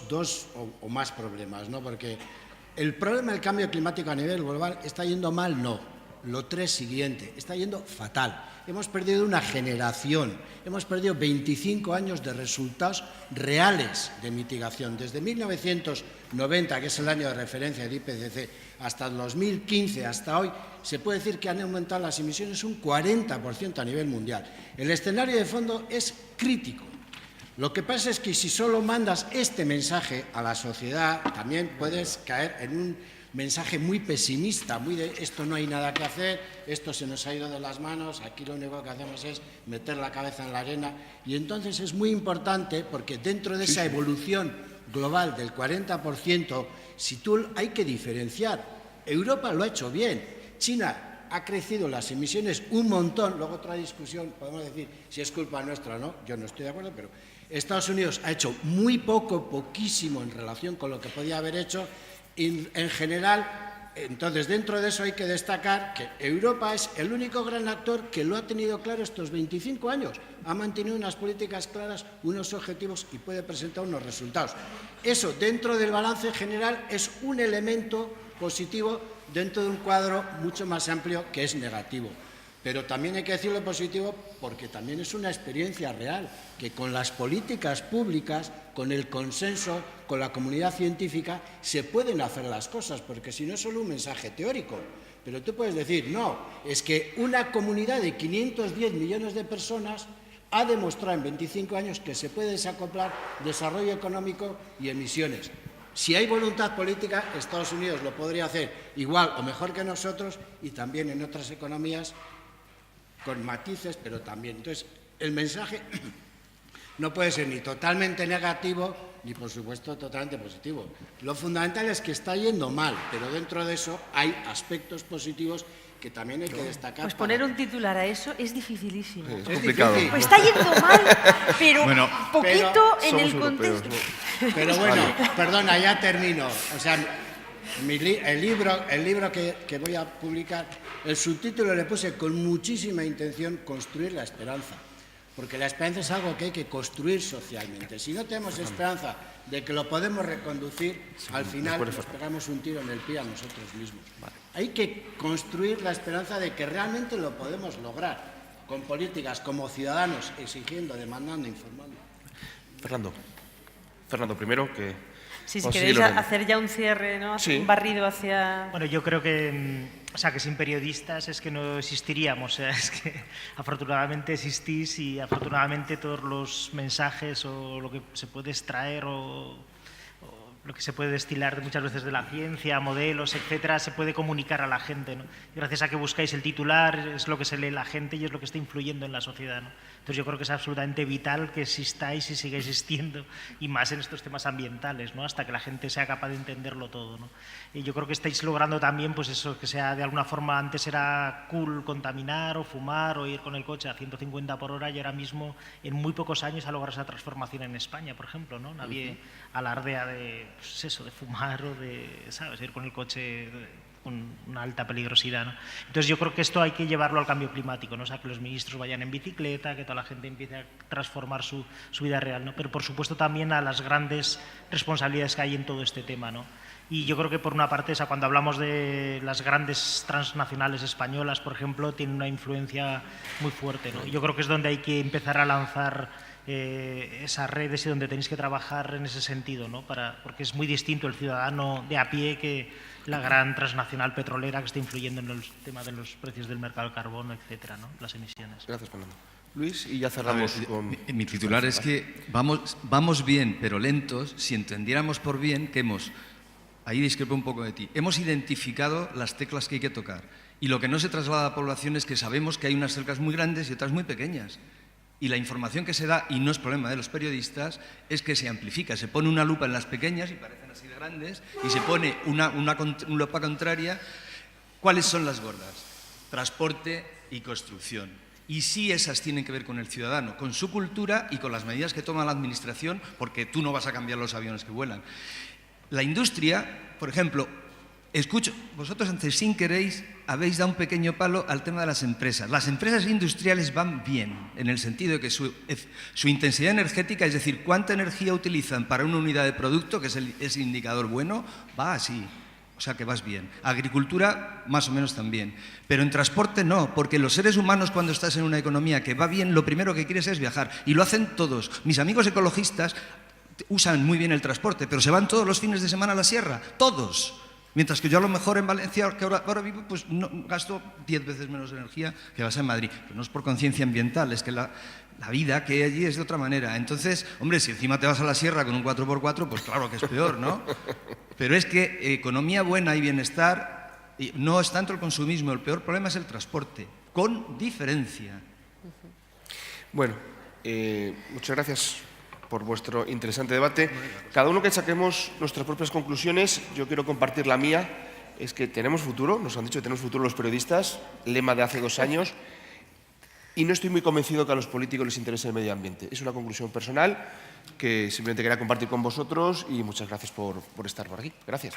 o más problemas, ¿no? Porque el problema del cambio climático a nivel global está yendo mal, no. Lo siguiente, está yendo fatal. Hemos perdido una generación, hemos perdido 25 años de resultados reales de mitigación. Desde 1990, que es el año de referencia del IPCC, hasta el 2015, hasta hoy, se puede decir que han aumentado las emisiones un 40% a nivel mundial. El escenario de fondo es crítico. Lo que pasa es que si solo mandas este mensaje a la sociedad, también puedes caer en un mensaje muy pesimista, muy de esto no hay nada que hacer, esto se nos ha ido de las manos, aquí lo único que hacemos es meter la cabeza en la arena. Y entonces es muy importante, porque dentro de esa evolución global del 40%, hay que diferenciar. Europa lo ha hecho bien. China ha crecido las emisiones un montón. Luego otra discusión, podemos decir si es culpa nuestra o no, yo no estoy de acuerdo, pero Estados Unidos ha hecho muy poquísimo en relación con lo que podía haber hecho. Y en general, Entonces, dentro de eso hay que destacar que Europa es el único gran actor que lo ha tenido claro estos 25 años. Ha mantenido unas políticas claras, unos objetivos y puede presentar unos resultados. Eso, dentro del balance general, es un elemento positivo dentro de un cuadro mucho más amplio que es negativo. Pero también hay que decirlo positivo porque también es una experiencia real, que con las políticas públicas, con el consenso, con la comunidad científica, se pueden hacer las cosas, porque si no es solo un mensaje teórico. Pero tú puedes decir, no, es que una comunidad de 510 millones de personas ha demostrado en 25 años que se puede desacoplar desarrollo económico y emisiones. Si hay voluntad política, Estados Unidos lo podría hacer igual o mejor que nosotros y también en otras economías con matices, pero también. Entonces, el mensaje no puede ser ni totalmente negativo ni, por supuesto, totalmente positivo. Lo fundamental es que está yendo mal, pero dentro de eso hay aspectos positivos que también hay que destacar. Pues poner un titular a eso es dificilísimo. Es complicado. difícil. Pues está yendo mal, pero Bueno, poquito en somos el europeos, contexto. ¿no? Pero bueno, perdona, ya termino. O sea, el libro que voy a publicar, el subtítulo le puse con muchísima intención construir la esperanza. Porque la esperanza es algo que hay que construir socialmente. Si no tenemos esperanza de que lo podemos reconducir, al final nos pegamos un tiro en el pie a nosotros mismos. Hay que construir la esperanza de que realmente lo podemos lograr, con políticas como ciudadanos, exigiendo, demandando, informando. Fernando, primero que... Sí, si queréis hacer ya un cierre, ¿no? Sí. Un barrido hacia... Bueno, yo creo que, que sin periodistas es que no existiríamos. O sea, es que afortunadamente existís y afortunadamente todos los mensajes o lo que se puede extraer o lo que se puede destilar muchas veces de la ciencia, modelos, etcétera, se puede comunicar a la gente, ¿no? Y gracias a que buscáis el titular, es lo que se lee la gente y es lo que está influyendo en la sociedad, ¿no? Entonces yo creo que es absolutamente vital que existáis y siga existiendo, y más en estos temas ambientales, ¿no? Hasta que la gente sea capaz de entenderlo todo, ¿no? Y yo creo que estáis logrando también, pues eso, que sea de alguna forma, antes era cool contaminar o fumar o ir con el coche a 150 por hora y ahora mismo en muy pocos años ha logrado esa transformación en España, por ejemplo, ¿no? Nadie alardea de, pues eso, de fumar o de, ¿sabes?, ir con el coche con una alta peligrosidad, ¿no? Entonces yo creo que esto hay que llevarlo al cambio climático, ¿no? O sea, que los ministros vayan en bicicleta, que toda la gente empiece a transformar su vida real, ¿no? Pero por supuesto también a las grandes responsabilidades que hay en todo este tema, ¿no? Y yo creo que por una parte, o sea, cuando hablamos de las grandes transnacionales españolas, por ejemplo, tienen una influencia muy fuerte, ¿no? Y yo creo que es donde hay que empezar a lanzar esas redes y donde tenéis que trabajar en ese sentido, ¿no? Porque es muy distinto el ciudadano de a pie que la gran transnacional petrolera que está influyendo en el tema de los precios del mercado del carbono, etcétera, ¿no? Las emisiones. Gracias, Fernando. Luis, y ya cerramos con... Mi titular es que vamos bien, pero lentos, si entendiéramos por bien que ahí discrepo un poco de ti, hemos identificado las teclas que hay que tocar. Y lo que no se traslada a la población es que sabemos que hay unas teclas muy grandes y otras muy pequeñas. Y la información que se da, y no es problema de los periodistas, es que se amplifica. Se pone una lupa en las pequeñas y parecen así de grandes, y se pone una lupa contraria. ¿Cuáles son las gordas? Transporte y construcción. Y sí, esas tienen que ver con el ciudadano, con su cultura y con las medidas que toma la administración, porque tú no vas a cambiar los aviones que vuelan. La industria, por ejemplo, vosotros antes sin queréis habéis dado un pequeño palo al tema de las empresas. Las empresas industriales van bien, en el sentido de que su intensidad energética, es decir, cuánta energía utilizan para una unidad de producto, que es el indicador bueno, va así. O sea que vas bien. Agricultura, más o menos también. Pero en transporte no, porque los seres humanos, cuando estás en una economía que va bien, lo primero que quieres es viajar. Y lo hacen todos. Mis amigos ecologistas usan muy bien el transporte, pero se van todos los fines de semana a la sierra. Todos. Mientras que yo a lo mejor en Valencia, que ahora vivo, pues no, gasto 10 veces menos energía que vas en Madrid. Pero no es por conciencia ambiental, es que la vida que hay allí es de otra manera. Entonces, hombre, si encima te vas a la sierra con un 4x4, pues claro que es peor, ¿no? Pero es que economía buena y bienestar no es tanto el consumismo, el peor problema es el transporte, con diferencia. Bueno, muchas gracias por vuestro interesante debate. Cada uno que saquemos nuestras propias conclusiones, yo quiero compartir la mía, es que tenemos futuro, nos han dicho que tenemos futuro los periodistas, lema de hace 2 años, y no estoy muy convencido que a los políticos les interese el medio ambiente. Es una conclusión personal que simplemente quería compartir con vosotros y muchas gracias por estar por aquí. Gracias.